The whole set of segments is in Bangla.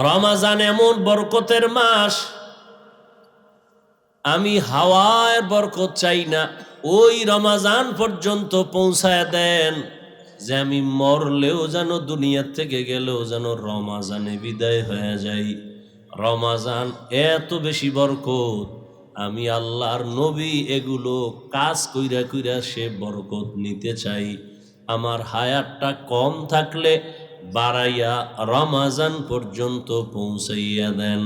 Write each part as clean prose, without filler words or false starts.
রমাজান এমন বরকতের মাস, আমি হাওয়ার বরকত চাই না, ওই রমাজান পর্যন্ত পৌঁছায় দেন যে আমি মরলেও যেন, দুনিয়ার থেকে গেলেও যেন রমাজানে বিদায় হয়ে যাই। রমাজান এত বেশি বরকত, আমি আল্লাহর নবী এগুলো কাজ কইরা কইরা সে বরকত নিতে চাই। আমার হায়াতটা কম থাকলে বাড়াইয়া রমাজান পর্যন্ত পৌঁছাইয়া দেন।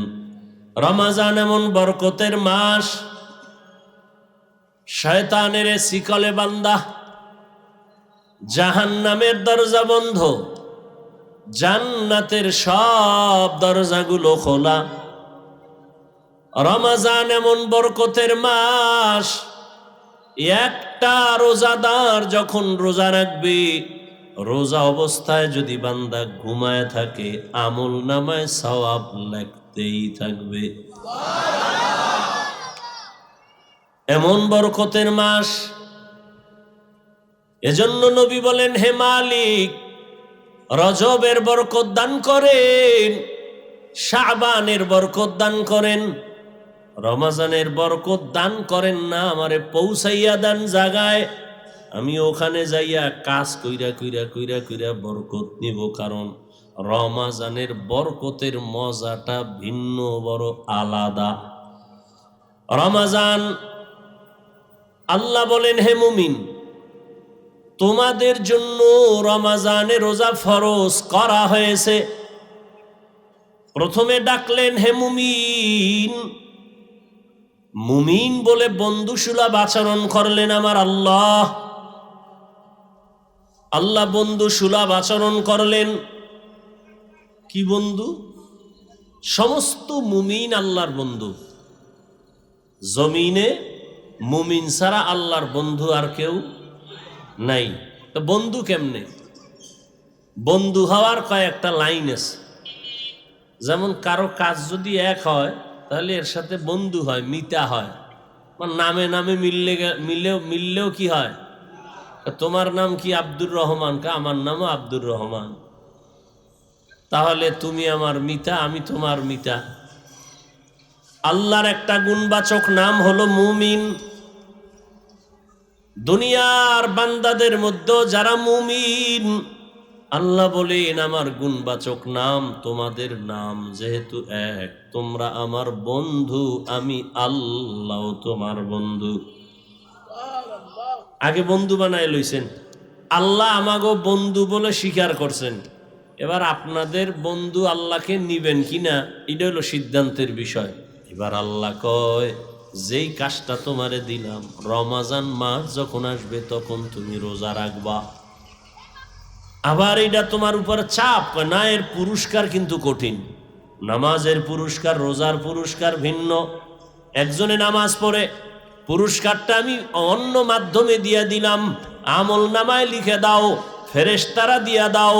রমাজান এমন বরকতের মাস, শয়তানের শিকলে বান্দা, জাহান্নামের দরজা বন্ধ, জান্নাতের সব দরজাগুলো খোলা। রমাজান এমন বরকতের মাস, একটা রোজাদার যখন রোজা রাখবে, রোজা অবস্থায় যদি বান্দা ঘুমায় থাকে, আমল নামায় সওয়াব লাগতেই থাকবে। এমন বরকতের মাস। এজন্য নবী বলেন, হে মালিক, রজবের বরকত দান করেন, শাবানের বরকত দান করেন, রমজানের বরকত দান করেন না, আমারে পৌঁছাইয়া দেন জায়গায়, আমি ওখানে যাইয়া কাজ কইরা কইরা কইরা কইরা বরকত নিব। কারণ রমজানের বরকতের মজাটা ভিন্ন, বড় আলাদা। রমজান, আল্লাহ বলেন, হে মুমিন, তোমাদের জন্য রমজানে রোজা ফরজ করা হয়েছে। প্রথমে ডাকলেন, হে মুমিন। মুমিন বলে বন্ধুসুলভ আচরণ করলেন আমার আল্লাহ। আল্লাহ বন্ধুসুলভ আচরণ করলেন। কি বন্ধু? সমস্ত মুমিন আল্লাহর বন্ধু। জমিনে মুমিন ছাড়া আল্লাহর বন্ধু আর কেউ নাই। তো বন্ধু কেমনে? বন্ধু হওয়ার কয়েকটা লাইন আছে। যেমন কারো কাজ যদি এক হয়, তাহলে এর সাথে বন্ধু হয়, মিতা হয়। নামে নামে মিললেও কি হয়? তোমার নাম কি? আব্দুর রহমান। আমার নামও আব্দুর রহমান। তাহলে তুমি আমার মিতা, আমি তোমার মিতা। আল্লাহর একটা গুণবাচক নাম হলো মুমিন। দুনিয়ার বান্দাদের মধ্যে যারা মুমিন, আল্লাহ বলেন আমার গুণবাচক নাম তোমাদের নাম যেহেতু এক, তোমরা আমার বন্ধু, আমি আল্লাহ তোমার বন্ধু। আগে বন্ধু বানায় লইছেন, আল্লাহ আমাগো বন্ধু বলে স্বীকার করছেন। এবার আপনাদের বন্ধু আল্লাহকে নিবেন কিনা, এটা হলো সিদ্ধান্তের বিষয়। এবার আল্লাহ কয়, যেই কাজটা তোমারে দিলাম, রমজান মাস যখন আসবে তখন তুমি রোজা রাখবা। আবার এটা তোমার উপর চাপ না, এর পুরস্কার কিন্তু কঠিন। নামাজের পুরস্কার, রোজার পুরস্কার ভিন্ন। একজনে নামাজ পড়ে, পুরস্কারটা আমি অন্য মাধ্যমে দিয়ে দিলাম, আমল নামায় লিখে দাও, ফেরেশতারা দিয়া দাও।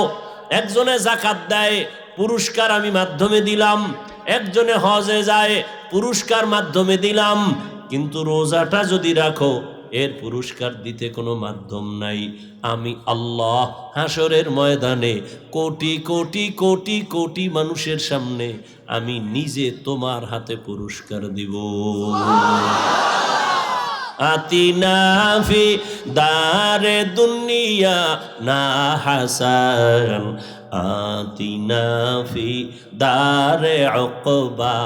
একজনে যাকাত দেয়, পুরস্কার আমি মাধ্যমে দিলাম। একজনে হজে যায়, পুরস্কার মাধ্যমে দিলাম। কিন্তু রোজাটা যদি রাখো, এর পুরস্কার দিতে কোনো মাধ্যম নাই। আমি আল্লাহ হাসরের ময়দানে কোটি কোটি কোটি কোটি মানুষের সামনে আমি নিজে তোমার হাতে পুরস্কার দিব। আতিনা ফি দারে দুনিয়া না হাসান, আতিনা ফি দারে উকবা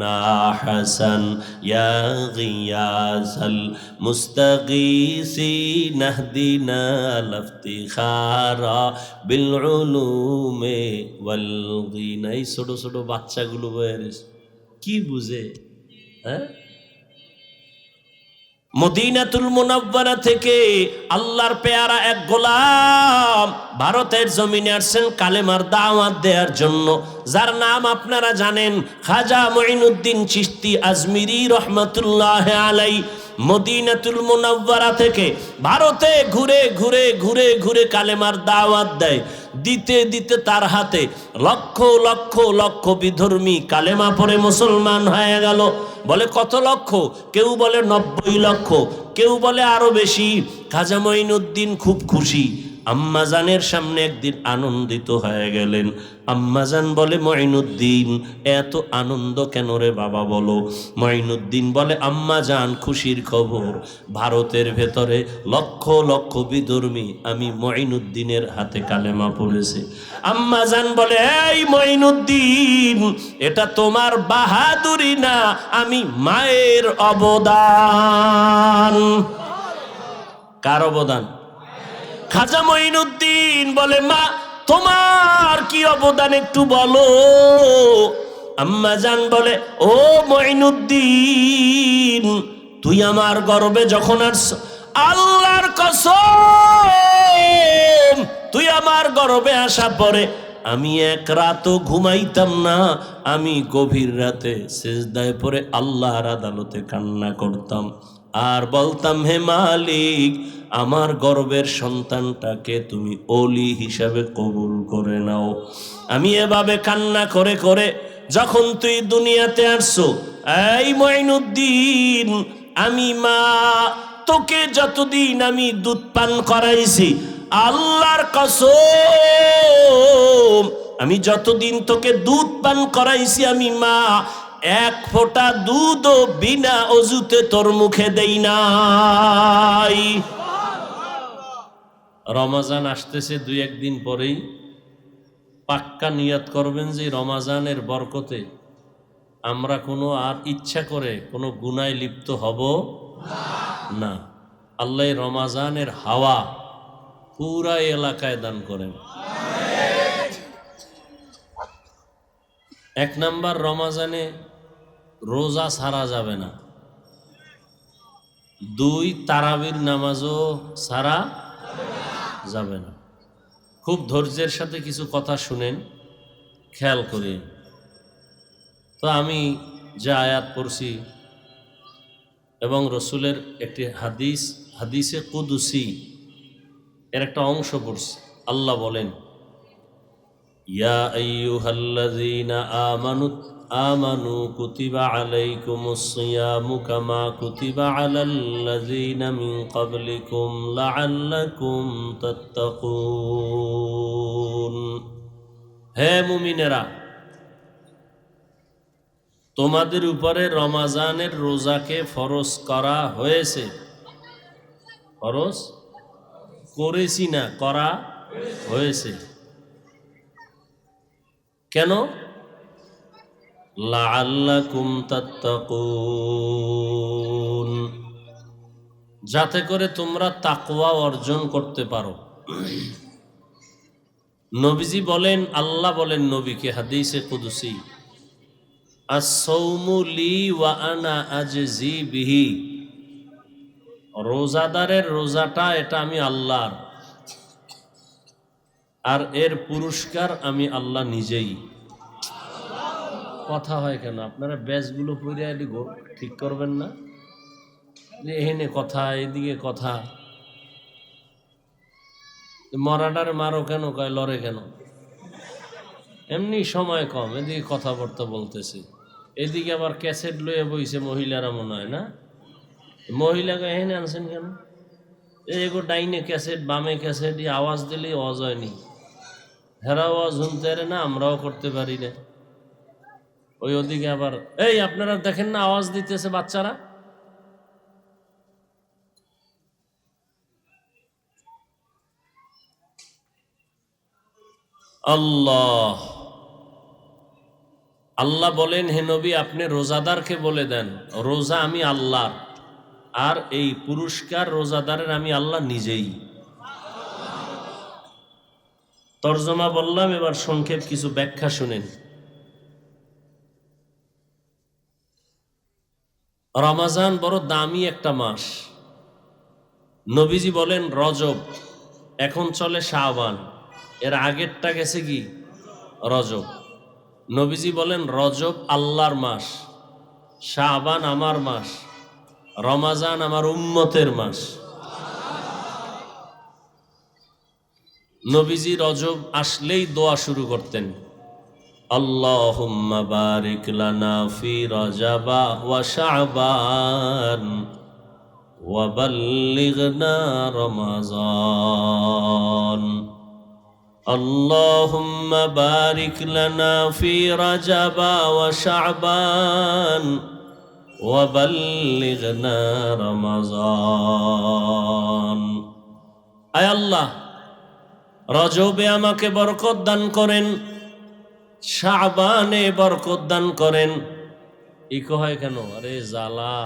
না হাসান, ইয়া গিয়াসাল মুস্তাগীসিন ইহদিনা লাফতিখারা বিল উলুমে ওয়াল গিনা। এই ছোট ছোট বাচ্চাগুলো কি বুঝে? হ্যাঁ, মদিনাতুল মুনাওয়ারা থেকে আল্লাহর পেয়ারা এক গোলাম ভারতের জমিনে আসছেন কালেমার দাওয়াত দেওয়ার জন্য, যার নাম আপনারা জানেন, খাজা মুঈনুদ্দিন চিশতি আজমিরি রহমাতুল্লাহ আলাইহি। মদিনাতুল মুনাওয়ারা থেকে ভারতে ঘুরে ঘুরে ঘুরে ঘুরে কালেমার দাওয়াত দেয়। দিতে দিতে তার হাতে লক্ষ লক্ষ লক্ষ বিধর্মী কালেমা পড়ে মুসলমান হয়ে গেল। বলে কত লক্ষ? কেউ বলে 90 লক্ষ, কেউ বলে আরো বেশি। খাজা মুঈনুদ্দিন খুব খুশি, আম্মাজানের সামনে একদিন আনন্দিত হয়ে গেলেন। আম্মাজান বলে, মঈনুদ্দিন এত আনন্দ কেন রে বাবা বলো? মঈনুদ্দিন বলে, আম্মাজান খুশির খবর, ভারতের ভেতরে লক্ষ লক্ষ বিধর্মী আমি মঈনুদ্দিনের হাতে কালেমা পড়েছে। আম্মাজান বলে, এই মঈনুদ্দিন এটা তোমার বাহাদুরি না, আমি মায়ের অবদান। কার অবদান? খাজা মঈনুদ্দিন বলে, মা তোমার কি অবদান একটু বলো। আম্মাজান বলে, ও মঈনুদ্দিন তুই আমার গর্বে যখন আসছ, আল্লাহর কসম তুই আমার গর্বে আসা পরে আমি এক রাতও ঘুমাইতাম না, আমি গভীর রাতে সিজদায় পড়ে আল্লাহর আদালতে কান্না করতাম আর বলতাম, হে মালিক আমার গর্বের সন্তানটাকে তুমি ওলি হিসাবে কবুল করে নাও। আমি এভাবে কান্না করে করে যখন তুই দুনিয়াতে আসছো, এই মঈনুদ্দিন আমি মা তোকে যতদিন আমি দুধ পান করাইছি, আল্লাহর কসম আমি যতদিন তোকে দুধ পান করাইছি আমি মা এক ফোঁটা দুধও বিনা অজুতে তোর মুখে দেই নাই। রমজান আসতেছে, দুই একদিন পরেই পাক্কা নিয়ত করবেন যে রমজানের বরকতে আমরা কোনো আর ইচ্ছা করে কোনো গুনায় লিপ্ত হব না। আল্লাহ রমজানের হাওয়া পুরা এলাকায় দান করেন। এক নাম্বার, রমজানে রোজা ছাড়া যাবে না। দুই, তারাবির নামাজও ছাড়া যাবে না। খুব ধৈর্যের সাথে কিছু কথা শুনেন, খেয়াল করেন। তো আমি যে আয়াত পড়ছি এবং রসুলের একটি হাদিসে কুদুসি এর একটা অংশ পড়ছি। আল্লাহ বলেন, ইয়া আইয়ুহাল্লাযীনা আমানু কুতিবা আলাইকুমুস সিয়ামু কামা কুতিবা আলাল্লাযীনা মিন ক্বাবলিকুম লাআল্লাকুম তাত্তাকুন। হে মুমিনেরা, তোমাদের উপরে রমজানের রোজাকে ফরজ করা হয়েছে। ফরজ করেছি না, করা হয়েছে। কেন? লাআল্লাকুম তাত্তাকুন, যাতে করে তোমরা তাকওয়া অর্জন করতে পারো। নবীজি বলেন, আল্লাহ বলেন নবীকে হাদিসে কুদসি, আস-সাওমু লি ওয়া আনা আজজি বিহি, রোজাদারের রোজাটা এটা আমি আল্লাহর, আর এর পুরস্কার আমি আল্লাহ নিজেই। কথা হয় কেন? আপনারা ব্যাচগুলো পড়ে ঠিক করবেন না? এখানে কথা, এদিকে কথা, মরাডার মারো কেন, কয় লড়ে কেন? এমনি সময় কম, এদিকে কথাবার্তা বলতেছে, এদিকে আবার ক্যাসেট লয়ে বইছে মহিলারা মনে হয় না? মহিলাকে এখানে আনছেন কেন? এগো ডাইনে ক্যাসেট বামে ক্যাসেট, আওয়াজ দিলেই আওয়াজ হয়নি, হেরা আওয়াজ শুনতে পারে না, আমরাও করতে পারি না। ওই ওদিকে আবার, এই আপনারা দেখেন না আওয়াজ দিতেছে বাচ্চারা। আল্লাহ আল্লাহ বলেন, হে নবী আপনি রোজাদারকে বলে দেন রোজা আমি আল্লাহর, আর এই পুরস্কার রোজাদারের আমি আল্লাহ নিজেই। তর্জমা বললাম, এবার সংক্ষেপ কিছু ব্যাখ্যা শুনেন। রমজান বড় দামি একটা মাস। নবীজি বলেন রজব, এখন চলে শাবান, এর আগেরটা গেছে কি রজব। নবীজি বলেন রজব আল্লাহর মাস, শাবান আমার মাস, রমজান আমার উম্মতের মাস। নবীজি রজব আসলেই দোয়া শুরু করতেন, আল্লাহুম্মা বারিক লানা ফি রজবা ওয়া শাবান وبلغنا رمضان اللهم بارك لنا في رجب وشعبان وبلغنا رمضان আয় আল্লাহ রজবে আমাকে বরকত দান করেন, শাবানে বরকত দান করেন। ইকো হয় কেন? আরে জ্বালা।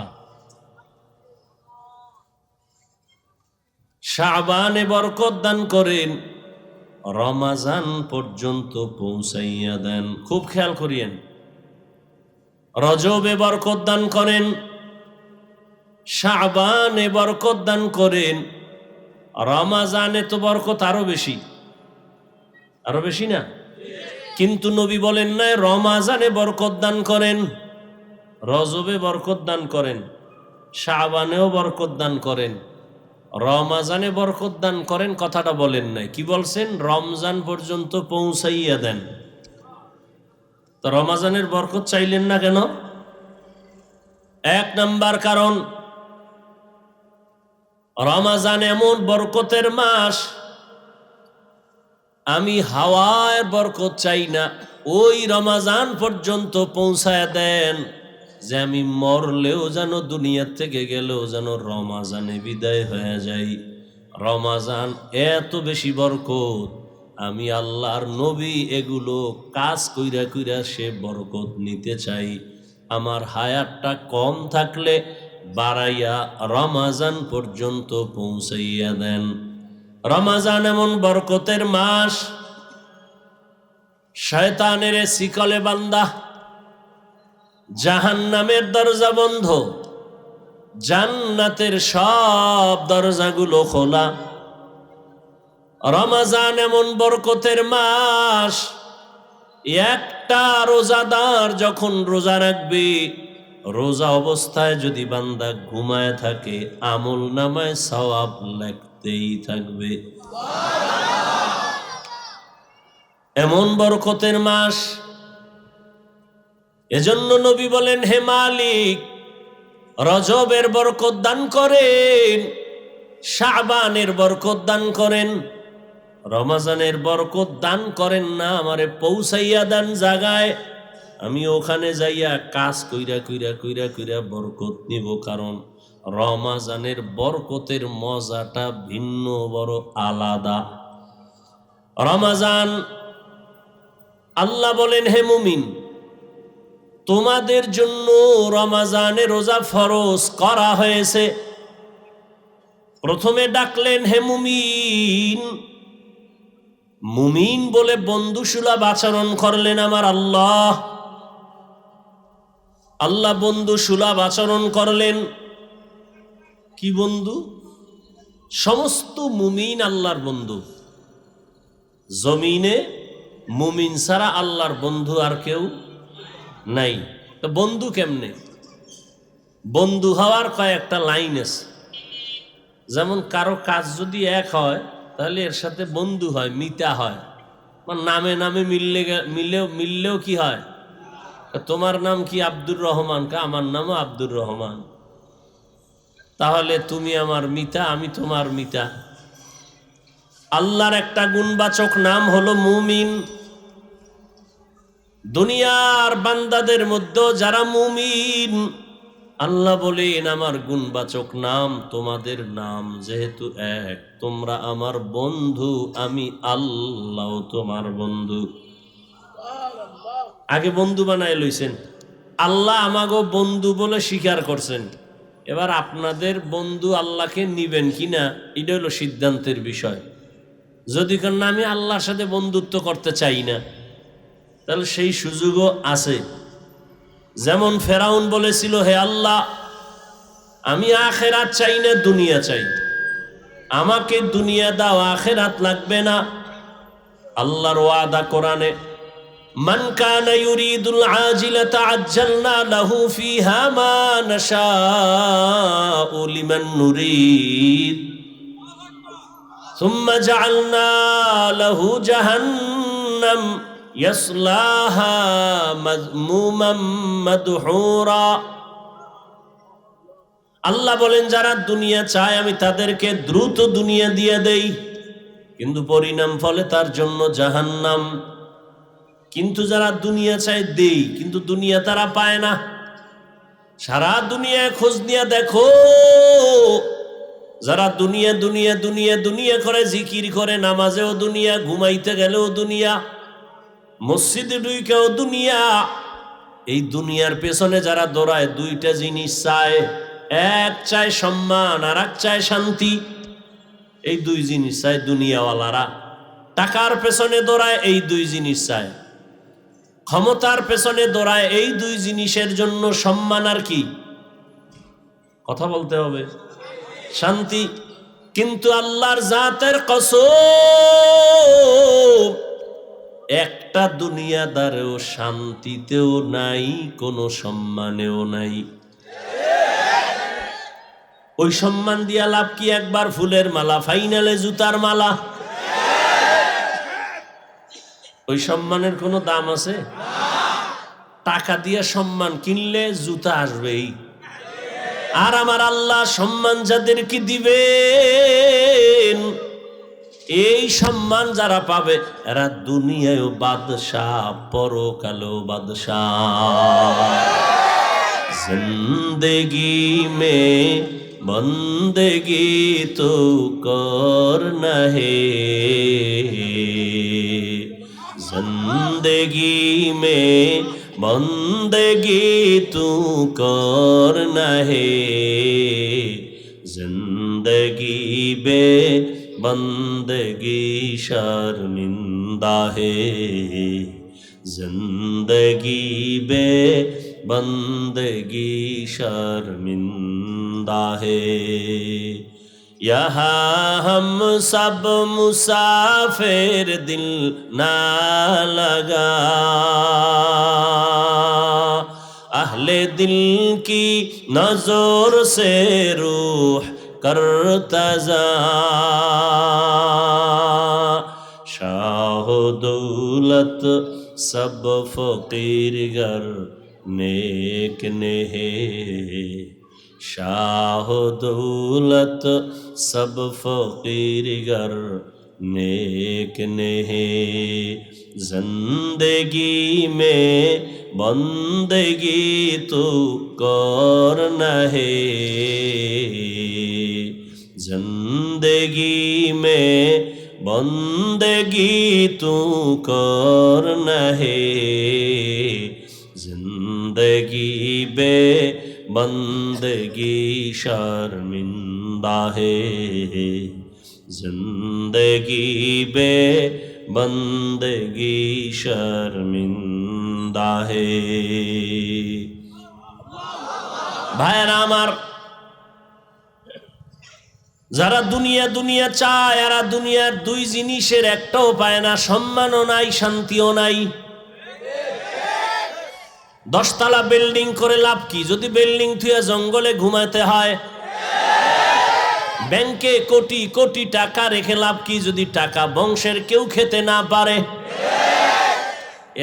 শাবানে বরকত দান করেন, রমাজান পর্যন্ত পৌঁছাইয়া দেন। খুব খেয়াল করিয়েন, রজবে বরকত দান করেন, শাবানে বরকত দান করেন, রমাজানে তো বরকত আরো বেশি, আরো বেশি না? কিন্তু নবী বলেন নাই রমাজানে বরকত দান করেন, রজবে বরকত দান করেন, শাবানেও বরকত দান করেন, রমাজানে বরকত দান করেন কথাটা বলেন নাই। কি বলছেন? রমজান পর্যন্ত পৌঁছাইয়া দেন। তো রমাজানের বরকত চাইলেন না কেন? এক নাম্বার কারণ, রমাজান এমন বরকতের মাস, আমি হাওয়ার বরকত চাই না, ওই রমাজান পর্যন্ত পৌঁছায় দেন যে আমি মরলেও যেন, দুনিয়ার থেকে গেলেও যেন রমাজানে বিদায় হয়ে যাই। রমাজান এত বেশি বরকত, আমি আল্লাহর নবী এগুলো কাজ কইরা কইরা সে বরকত নিতে চাই। আমার হায়াতটা কম থাকলে বাড়াইয়া রমাজান পর্যন্ত পৌঁছাইয়া দেন। রমাজান এমন বরকতের মাস, শয়তানের শিকলে বান্দা, জাহান্নামের দরজা বন্ধ, জান্নাতের সব দরজাগুলো খোলা। রমাজান এমন বরকতের মাস, একটা রোজাদার যখন রোজা রাখবে, রোজা অবস্থায় যদি বান্দা ঘুমায় থাকে, আমল নামায় সওয়াব লাগতেই থাকবে। এমন বরকতের মাস। এজন্য নবী বলেন, হে মালিক, রজবের বরকত দান করেন, শাবানের বরকত দান করেন, রমাজানের বরকত দান করেন না, আমারে পৌঁছাইয়া দেন জায়গায়, আমি ওখানে যাইয়া কাজ কইরা কইরা কইরা কইরা বরকত নিব। কারণ রমাজানের বরকতের মজাটা ভিন্ন, বড় আলাদা। রমাজান, আল্লাহ বলেন, হে মুমিন, তোমাদের জন্য রমাজানে রোজা ফরজ করা হয়েছে। প্রথমে ডাকলেন, হে মুমিন। মুমিন বলে বন্ধুসুলভ আচরণ করলেন আমার আল্লাহ। আল্লাহ বন্ধুসুলভ আচরণ করলেন। কি বন্ধু? সমস্ত মুমিন আল্লাহর বন্ধু। জমিনে মুমিন ছাড়া আল্লাহর বন্ধু আর কেউ নাই। তো বন্ধু কেমনে? বন্ধু হওয়ার কয়েকটা লাইন আছে। যেমন কারো কাজ যদি এক হয়, তাহলে এর সাথে বন্ধু হয়, মিতা হয়। নামে নামে মিললেও কি হয়? তোমার নাম কি? আব্দুর রহমান। আমার নামও আব্দুর রহমান। তাহলে তুমি আমার মিতা, আমি তোমার মিতা। আল্লাহর একটা গুণবাচক নাম হলো মুমিন। দুনিয়ার বান্দাদের মধ্যে যারা মুমিন, আল্লাহ বলেন আমার গুণবাচক নাম তোমাদের নাম যেহেতু এক, তোমরা আমার বন্ধু, আমি আল্লাহ তোমার বন্ধু। আগে বন্ধু বানায় লইছেন, আল্লাহ আমাগো বন্ধু বলে স্বীকার করছেন। এবার আপনাদের বন্ধু আল্লাহকে নিবেন কিনা, এটা হলো সিদ্ধান্তের বিষয়। যদি কেন আমি আল্লাহর সাথে বন্ধুত্ব করতে চাই না, তাহলে সেই সুযোগও আছে। যেমন ফেরাউন বলেছিল, হে আল্লাহ, আমি আখেরাত চাই না, দুনিয়া চাই, আমাকে দুনিয়া দাও, আখেরাত লাগবে না। আল্লাহর ওয়াদা কোরআনে, মান কানা ইউরিদুল আজিলাতা আজ্জালনা লাহু ফিহা মা নাশাউ লিমান নুরিদ সুম্মা জাআলনা লাহু জাহান্নাম ইয়াসলাহা মাযমুমান মাদহুরা। আল্লাহ বলেন যারা দুনিয়া চায় আমি তাদেরকে দ্রুত দুনিয়া দিয়ে দেই, কিন্তু পরিণাম ফলে তার জন্য জাহান্নাম। কিন্তু যারা দুনিয়া চায় দেই, কিন্তু দুনিয়া তারা পায় না। সারা দুনিয়ায় খোঁজ নিয়ে দেখো, যারা দুনিয়া দুনিয়া দুনিয়া দুনিয়া করে, জিকির করে, নামাজেও দুনিয়া, ঘুমাইতে গেলেও দুনিয়া, মসজিদে ঢুকেও দুনিয়া, এই দুনিয়ার পেছনে যারা দৌড়ায় দুইটা জিনিস চায়, এক চায় সম্মান আর এক চায় শান্তি। এই দুই জিনিস চায় দুনিয়াওয়ালারা। টাকার পেছনে দৌড়ায়, এই দুই জিনিস চায়। ক্ষমতার পেছনে দৌড়ায়, এই দুই জিনিসের জন্য, সম্মান আর কি, কথা বলতে হবে, শান্তি। কিন্তু আল্লাহর জাতের কসম, একটা দুনিয়াদারেও শান্তিতেও নাই, কোনো সম্মানেও নাই। ওই সম্মান দিয়া লাভ কি? একবার ফুলের মালা, ফাইনালে জুতার মালা। ওই সম্মানের কোনো দাম আছে? টাকা দিয়ে সম্মান কিনলে জুতা আসবেই। আর আমার আল্লাহ সম্মান যাদেরকে দিবেন, এই সম্মান যারা পাবে এরা দুনিয়ায়ও বাদশাহ, পরকালেও বাদশাহ। জিন্দেগি মে বন্দেগি তো করনা হে, जिंदगी में बंदगी तू करना है, जिंदगी बे बंदगी शर्मिंदा है, जिंदगी बे बंदगी शर्मिंदा है। यहाँ हम सब मुसाफिर, दिल ना लगा, अहले दिल की नजर से रूह करता जा, शाह दौलत सब फकीर गर नेक ने है, शाह दौलत सब फकीर गर नेक ने है, जिंदगी में बंदगी तो करना है, जिंदगी में बंदगी तो करना है, जिंदगी बे बंदगी शर्मिंदा है, जिंदगी बे बंदगी शर्मिंदा है। ভাইরা আমার, যারা দুনিয়া দুনিয়া চায় এরা দুনিয়ার দুই জিনিসের একটাও পায় না, সম্মানও নাই, শান্তিও নাই। 10 তলা বিল্ডিং করে লাভ কি যদি বিল্ডিং থুয়া জঙ্গলে ঘুমাতে হয়? ব্যাংকে কোটি কোটি টাকা রেখে লাভ কি যদি টাকা বংশের কেউ খেতে না পারে?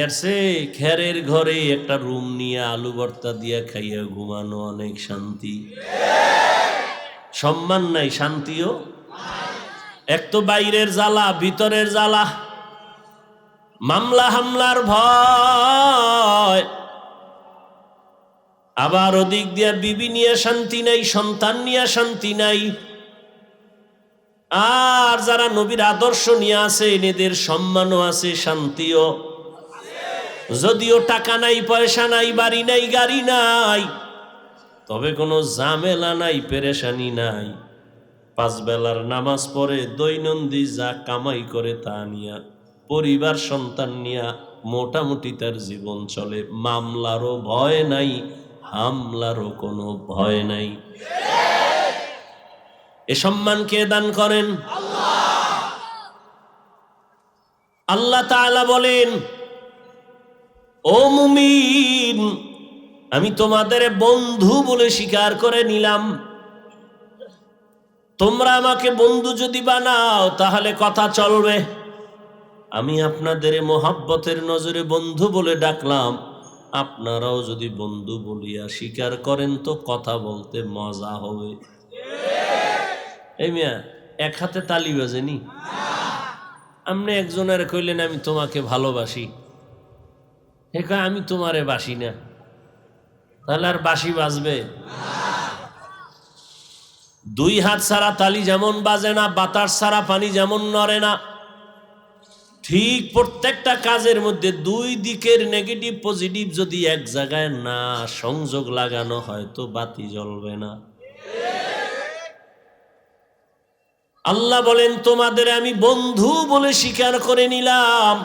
এর চেয়ে খেরের ঘরে একটা রুম নিয়ে আলু ভর্তা দিয়া খাইয়া ঘুমানো অনেক শান্তি। সম্মান নাই, শান্তিও। এক তো বাইরের জ্বালা, ভিতরের জ্বালা, মামলা হামলার ভয়, আবার ওদিক দিয়া বিবি নিয়ে শান্তি নাই, সন্তান নিয়ে শান্তি নাই। আর যারা নবীর আদর্শ নিয়ে আছে এদের সম্মানও আছে, শান্তিও। যদিও টাকা নাই, পয়সা নাই, বাড়ি নাই, গাড়ি নাই, তবে কোনো ঝামেলা নাই, পেরেশানি নাই। 5 বেলার নামাজ পড়ে দৈনন্দিন যা কামাই করে তা নিয়া, পরিবার সন্তান নিয়া মোটামুটি তার জীবন চলে। মামলারও ভয় নাই, হামলারও কোনো ভয় নাই। এ সম্মান কে দান করেন? আল্লাহ তাআলা বলেন, ও মুমিন, আমি তোমাদের বন্ধু বলে স্বীকার করে নিলাম। তোমরা আমাকে বন্ধু যদি বানাও তাহলে কথা চলবে। আমি আপনাদের মোহাব্বতের নজরে বন্ধু বলে ডাকলাম, আপনারাও যদি বন্ধু বলিয়া স্বীকার করেন তো কথা বলতে মজা হবে। এই মিয়া এক হাতে তালি বাজেনি। আপনি একজনের কইলেন আমি তোমাকে ভালোবাসি, হে কয় আমি তোমারে বাসি না, তাহলে আর বাঁশি বাজবে? দুই হাত ছাড়া তালি যেমন বাজে না, বাতাস ছাড়া পানি যেমন নড়ে না, ঠিক প্রত্যেকটা কাজের মধ্যে দুই দিকের নেগেটিভ পজিটিভ যদি এক জায়গায় না সংযোগ লাগানো হয় তো বাতি জ্বলবে না। আল্লাহ বলেন তোমাদের আমি বন্ধু বলে স্বীকার করে নিলাম,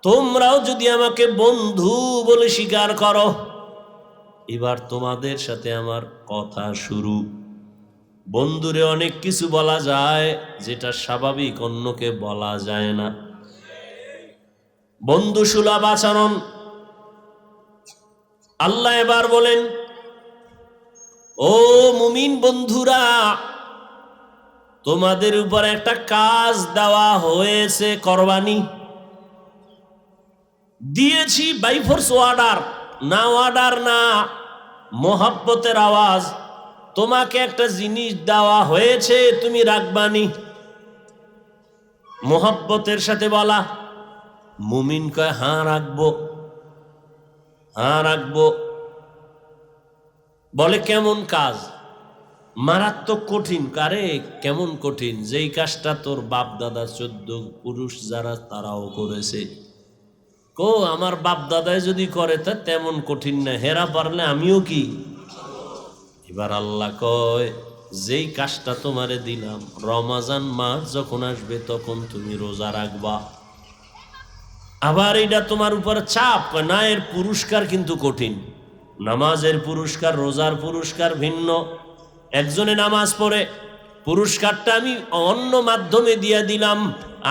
তোমরাও যদি আমাকে বন্ধু বলে স্বীকার করো, এবার তোমাদের সাথে আমার কথা শুরু। বন্ধুরে অনেক কিছু বলা যায় যেটা স্বাভাবিক অন্যকে বলা যায় না। বন্ধু সুলভ আচরণ। আল্লাহ এবার বলেন, ও মুমিন বন্ধুরা, তোমাদের উপর একটা কাজ দেওয়া হয়েছে, করবানি দিয়েছি বাই ফোর্স অর্ডার, না অর্ডার না, মোহাব্বতের আওয়াজ। তোমাকে একটা জিনিস দেওয়া হয়েছে, তুমি রাখবানি, মোহাব্বতের সাথে বলা। মুমিন কয় হ্যাঁ রাখবো, হ্যাঁ রাখবো। বলে কেমন কাজ? মারাত্মক কঠিন। কারে কেমন কঠিন? যেই কাজটা তোর বাপ দাদা 14 পুরুষ যারা তারাও করেছে। কো আমার বাপ দাদাই যদি করে তা তেমন কঠিন না, হেরা পারলে আমিও কি। এবার আল্লাহ কয় যেই কাজটা তোমারে দিলাম, রমাজান মাস যখন আসবে তখন তুমি রোজা রাখবা। আবার এটা তোমার উপর চাপ না, এর পুরস্কার কিন্তু কঠিন। নামাজের পুরস্কার রোজার পুরস্কার ভিন্ন। একজনে নামাজ পড়ে, পুরস্কারটা আমি অন্য মাধ্যমে দিয়ে দিলাম,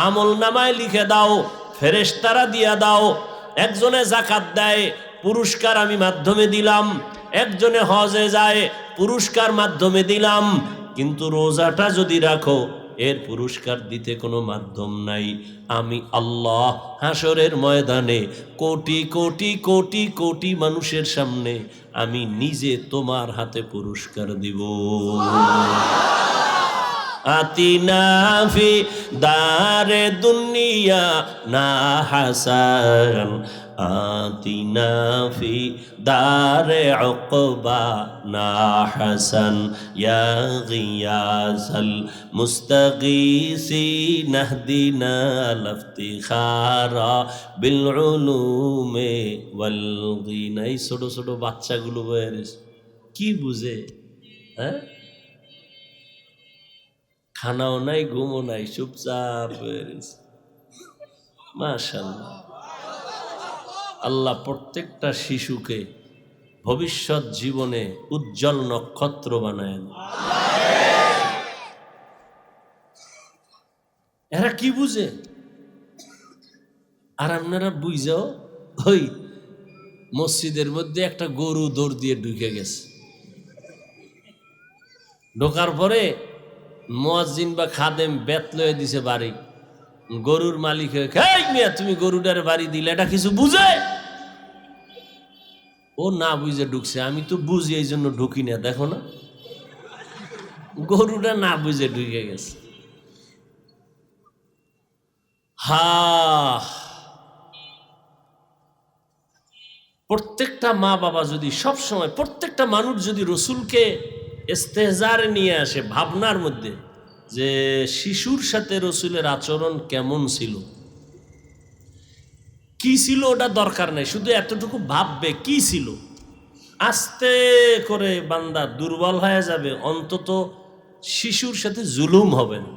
আমল নামায় লিখে দাও, ফেরেশতারা দিয়া দাও। একজনে যাকাত দেয়, পুরস্কার আমি মাধ্যমে দিলাম। একজনে হজে যায়, পুরস্কার মাধ্যমে দিলাম। কিন্তু রোজাটা যদি রাখো, এর পুরস্কার দিতে কোনো মাধ্যম নাই। আমি আল্লাহ হাসরের ময়দানে কোটি কোটি কোটি কোটি মানুষের সামনে আমি নিজে তোমার হাতে পুরস্কার দিব। আতিনা ফি দারে দুনিয়া না হাসান, আতিনা ফি দারে উকবা না হাসান, ইয়া গিয়াসাল মুস্তাগীসিন ইহদিনা লাফতিখারা বিল উলুমে ওয়াল গিনা। এই ছোট ছোট বাচ্চাগুলো কি বুঝে? হ্যাঁ, খানাও নাই, ঘুমও নাই, চুপচাপ মাশাআল্লাহ। আল্লাহ প্রত্যেকটা শিশুকে ভবিষ্যৎ জীবনে উজ্জ্বল নক্ষত্র বানায়। এরা কি বুঝে? আর আপনারা বুঝাও, ওই মসজিদের মধ্যে একটা গরু দৌড় দিয়ে ঢুকে গেছে, ঢোকার পরে মুয়াজ্জিন বা খাদেম বেত লয়ে দিছে বাড়ি। গরুর মালিক মিয়া তুমি গরুটার বাড়ি দিলে, এটা কিছু বুঝে? ও না বুঝে ঢুকছে, আমি তো বুঝি এই জন্য ঢুকি না। দেখো না, গরুটা না বুঝে ঢুকে গেছে। প্রত্যেকটা মা বাবা যদি সব সময়, প্রত্যেকটা মানুষ যদি রসুলকে ইস্তেহজারে নিয়ে আসে ভাবনার মধ্যে, যে শিশুর সাথে রসুলের আচরণ কেমন ছিল, কি ছিল, ওটা দরকার নাই, শুধু এতটুকু ভাববে কি ছিল। আস্তে করে বান্দা দুর্বল হয়ে যাবে, অন্তত শিশুর সাথে জুলুম হবে না।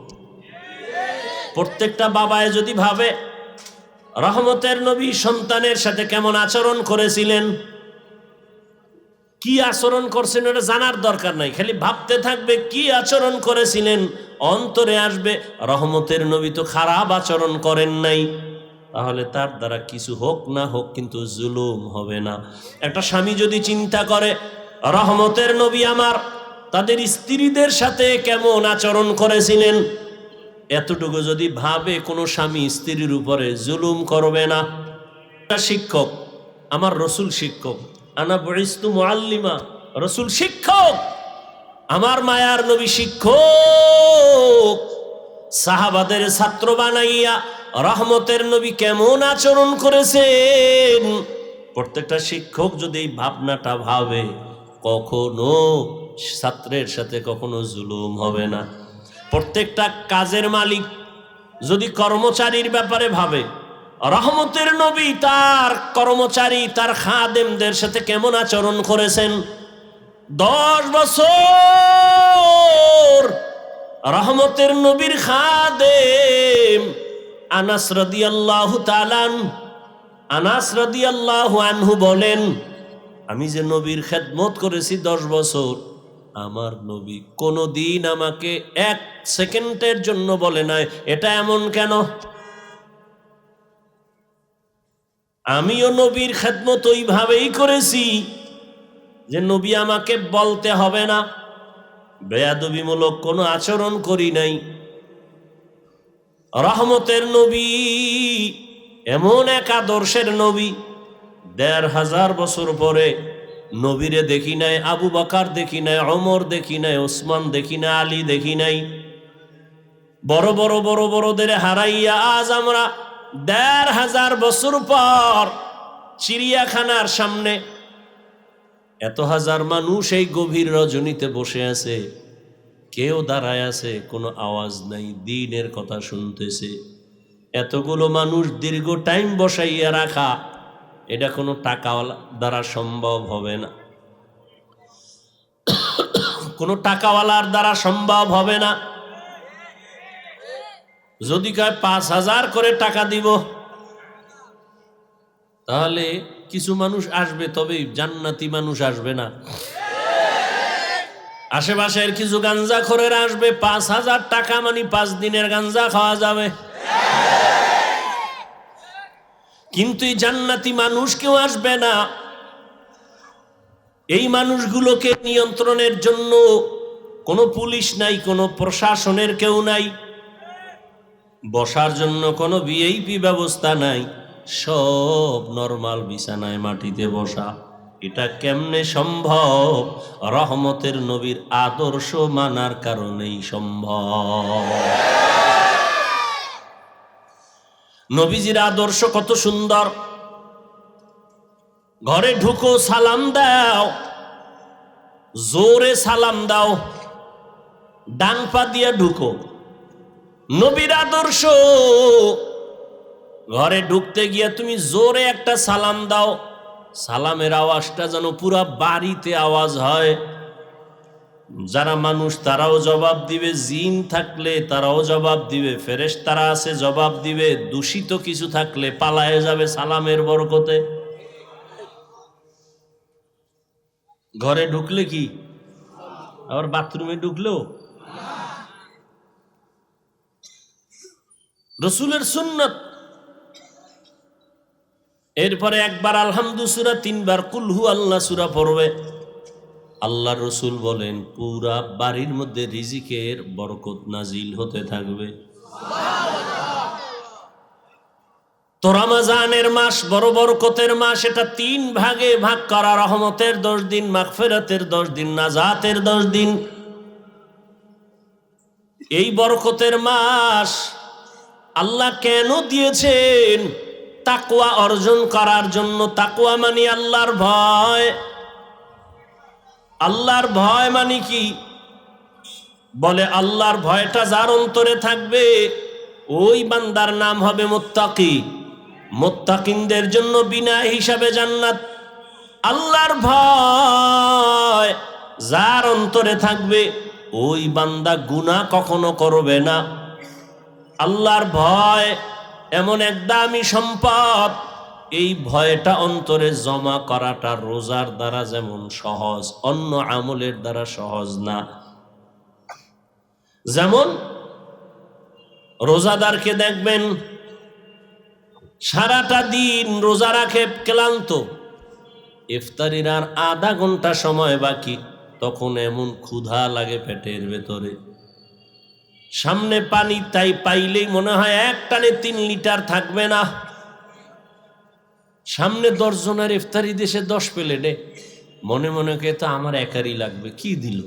প্রত্যেকটা বাবায় যদি ভাবে রহমতের নবী সন্তানের সাথে কেমন আচরণ করেছিলেন, কি আচরণ করছেন ওটা জানার দরকার নাই, খালি ভাবতে থাকবে কি আচরণ করেছিলেন, অন্তরে আসবে রহমতের নবী তো খারাপ আচরণ করেন নাই। তাহলে তার দ্বারা কিছু হোক না হোক কিন্তু জুলুম হবে না। একটা স্বামী যদি চিন্তা করে রহমতের নবী আমার তাদের স্ত্রীদের সাথে কেমন আচরণ করেছিলেন, এতটুকু যদি ভাবে, কোনো স্বামী স্ত্রীর উপরে জুলুম করবে না। শিক্ষক আমার রসুল শিক্ষক, আনা বুইস্তু মুআল্লিমা, রসুল শিক্ষক, আমার মায়ার নবী শিক্ষক। সাহাবাদের ছাত্র বানাইয়া রহমতের নবী কেমন আচরণ করেছেন। প্রত্যেকটা শিক্ষক যদি এই ভাবনাটা ভাবে, কখনো ছাত্রের সাথে কখনো জুলুম হবে না। প্রত্যেকটা কাজের মালিক যদি কর্মচারীর ব্যাপারে ভাবে, রহমতের নবী তার কর্মচারী, তার খাদেমদের সাথে কেমন আচরণ করেছেন। 10 বছর রহমতের নবীর খাদেম আনাস রাদিয়াল্লাহু তাআলা, আনাস রাদিয়াল্লাহু আনহু বলেন, আমি যে নবীর খেদমত করেছি 10 বছর, আমার নবী কোনোদিন আমাকে 1 সেকেন্ডের জন্য বলে নাই এটা এমন কেন। আমিও নবীর খেদমত ওইভাবেই করেছি যে নবী আমাকে বলতে হবে না, বেয়াদবিমূলক কোনো আচরণ করি নাই। রহমতের নবী এমন এক আদর্শের নবী, 1500 বছর পরে নবীরে দেখি নাই, আবু বকর দেখি নাই, ওমর দেখি নাই, ওসমান দেখি নাই, আলী দেখি নাই। বড় বড়দের হারাইয়া আজ আমরা 1500 বছর পর চিড়িয়াখানার সামনে এত হাজার মানুষ এই গভীর রজনীতে বসে আছে, কেউ দাঁড়ায় আছে, কোনো আওয়াজ নাই, দ্বীনের কথা শুনতেছে। এতগুলো মানুষ দীর্ঘ টাইম বসাইয়া রাখা, এটা কোনো টাকাওয়ালা দ্বারা সম্ভব হবে না, কোনো টাকাওয়ালার দ্বারা সম্ভব হবে না। যদি কয় 5000 করে টাকা দিব, তাহলে কিছু মানুষ আসবে, তবে জান্নাতি মানুষ আসবে না। আশেপাশের কিছু গাঞ্জাখোরের আসবে, 5000 টাকা মানে 5 দিনের গাঞ্জা খাওয়া যাবে। কিন্তু এই জান্নাতি মানুষ কেউ আসবে না। এই মানুষগুলোকে নিয়ন্ত্রণের জন্য কোনো পুলিশ নাই, কোনো প্রশাসনের কেউ নাই, বসার জন্য কোনো ভিআইপি ব্যবস্থা নাই, সব নরমাল বিছানায় মাটিতে বসা। এটা কেমনে সম্ভব? রহমতের নবীর আদর্শ মানার কারণেই সম্ভব। নবীজির আদর্শ কত সুন্দর। ঘরে ঢুকো, সালাম দাও, জোরে সালাম দাও, ডান পা দিয়ে ঢুকো। নবীর আদর্শ, ঘরে ঢুকতে গিয়া তুমি জোরে একটা সালাম দাও, সালামের আওয়াজটা যেন পুরা বাড়িতে আওয়াজ হয়। যারা মানুষ তারাও জবাব দিবে, জিন থাকলে তারাও জবাব দিবে, ফেরেশতারা আছে জবাব দিবে, দূষিত কিছু থাকলে পালায়ে যাবে সালামের বরকতে। ঘরে ঢুকলে কি, আবার বাথরুমে ঢুকলেও রসুলের সুন্নত। এরপরে একবার আলহামদু সূরা, 3 বার কুল হু আল্লাহ সূরা পড়বে। আল্লাহ রসুল বলেন পুরা বাড়ির মধ্যে রিজিকের বরকত নাজিল হতে থাকবে। তো রমজানের মাস বড় বরকতের মাস, এটা 3 ভাগে ভাগ করা। রহমতের 10 দিন, মাগফিরাতের 10 দিন, নাজাতের 10 দিন। এই বরকতের মাস আল্লাহ কেন দিয়েছেন? তাকওয়া অর্জন করার জন্য। তাকওয়া মানে আল্লাহর ভয়। আল্লাহর ভয় মানে কি? বলে আল্লাহর ভয়টা যার অন্তরে থাকবে ওই বান্দার নাম হবে মুত্তাকি। মুত্তাকিনদের জন্য বিনা হিসাবে জান্নাত। আল্লাহর ভয় যার অন্তরে থাকবে ওই বান্দা গুনাহ কখনো করবে না। আল্লাহর ভয় এমন এক দামি সম্পদ, এই ভয়টা অন্তরে জমা করাটা রোজার দ্বারা যেমন সহজ, অন্য আমলের দ্বারা সহজ না। যেমন রোজাদারকে দেখবেন সারাটা দিন রোজা রাখে, ক্লান্ত, ইফতারির আর আধা ঘন্টা সময় বাকি, তখন এমন ক্ষুধা লাগে পেটের ভেতরে, সামনে পানি তাই পাইলেই মনে হয় এক টানে 3 লিটার থাকবে না। সামনে 10 জনের ইফতারি দেশে 10 প্লেটে, মনে মনে কে তো আমার একারই লাগবে, কি দিল?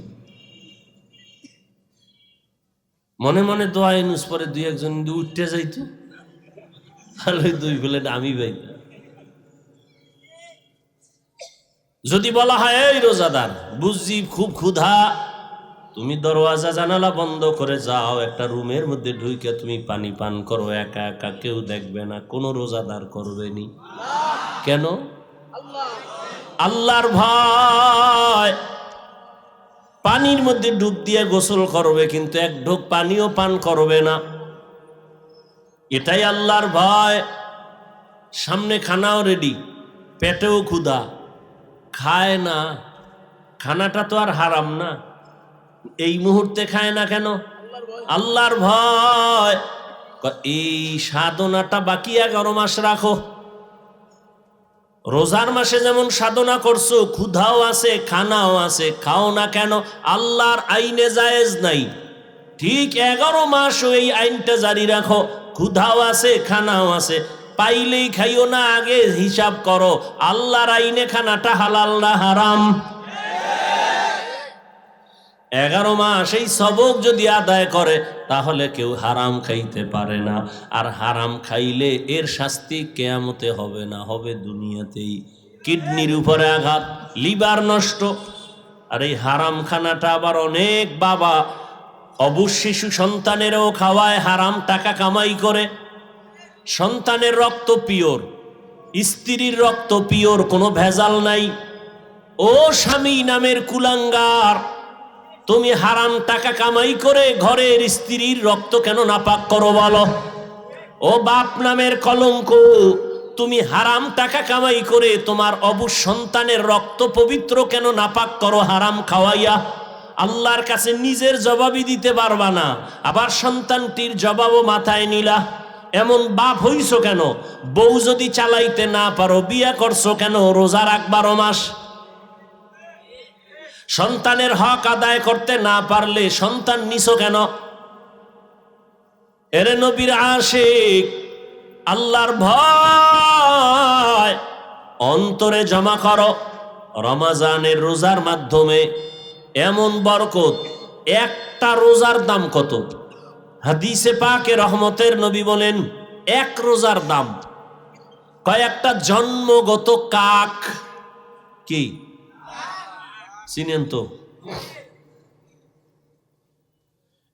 মনে মনে দোয়া ইনুস পরে 2-1 জন উঠতে যাইতো, তাহলে 2 প্লেট আমি পাইতাম। যদি বলা হয় এই রোজাদার, বুঝছি খুব ক্ষুধা, তুমি দরওয়াজা জানালা বন্ধ করে যাও, একটা রুমের মধ্যে ঢুকে তুমি পানি পান করো, একা একা, কেউ দেখবে না, কোনো রোজাদার করবে নি। কেন? আল্লাহর ভয়। পানির মধ্যে ডুব দিয়ে গোসল করবে, কিন্তু এক ঢোক পানিও পান করবে না, এটাই আল্লাহর ভয়। সামনে খানাও রেডি, পেটেও ক্ষুধা, খায় না। খানাটা তো আর হারাম না, এই মুহূর্তে খায় না কেন? আল্লাহর ভয়। এই সাধনাটা বাকি 11 মাস রাখো। রোজার মাসে যেমন সাধনা করছো, ক্ষুধাও আছে, খানাও আছে, খাও না কেন? আল্লাহর আইনে জায়েজ নাই, ঠিক 11 মাস এই আইনটা জারি রাখো। ক্ষুধাও আছে, খানাও আছে, পাইলেই খাইও না, আগে হিসাব করো আল্লাহর আইনে খানাটা হালাল না হারাম। 11 মাস এই সবক যদি আদায় করে, তাহলে কেউ হারাম খাইতে পারে না। আর হারাম খাইলে এর শাস্তি কিয়ামতে হবে না, হবে দুনিয়াতেই। কিডনির উপরে আঘাত, লিভার নষ্ট। আর এই হারাম খানাটা আবার অনেক বাবা অবুঝ শিশু সন্তানেরও খাওয়ায়, হারাম টাকা কামাই করে। সন্তানের রক্ত পিওর, স্ত্রীর রক্ত পিওর, কোনো ভেজাল নাই। ও স্বামী নামের কুলাঙ্গার, তুমি হারাম টাকা কামাই করে ঘরের স্ত্রীর রক্ত কেন নাপাক করো বলো? ও বাপ নামের কলঙ্ক, তুমি হারাম টাকা কামাই করে তোমার অবুঝ সন্তানের রক্ত পবিত্র কেন নাপাক করো হারাম খাওয়াইয়া? আল্লাহর কাছে নিজের জবাবই দিতে পারবা না, আবার সন্তানটির জবাবও মাথায় নিলা। এমন বাপ হইছো কেন? বউ যদি চালাইতে না পারো, বিয়া করছো কেন? রোজা রাখ 12 মাস। সন্তানের হক আদায় করতে না পারলে সন্তান নিছো কেন? এরে নবীর আশিক, আল্লাহর ভয় অন্তরে জমা করো। রমজানের রোজার মাধ্যমে এমন বরকত, একটা রোজার দাম কত? হাদিসে পাকে রহমতের নবী বলেন, এক রোজার দাম কয়েকটা জন্মগত কাক। কি চিনেন তো?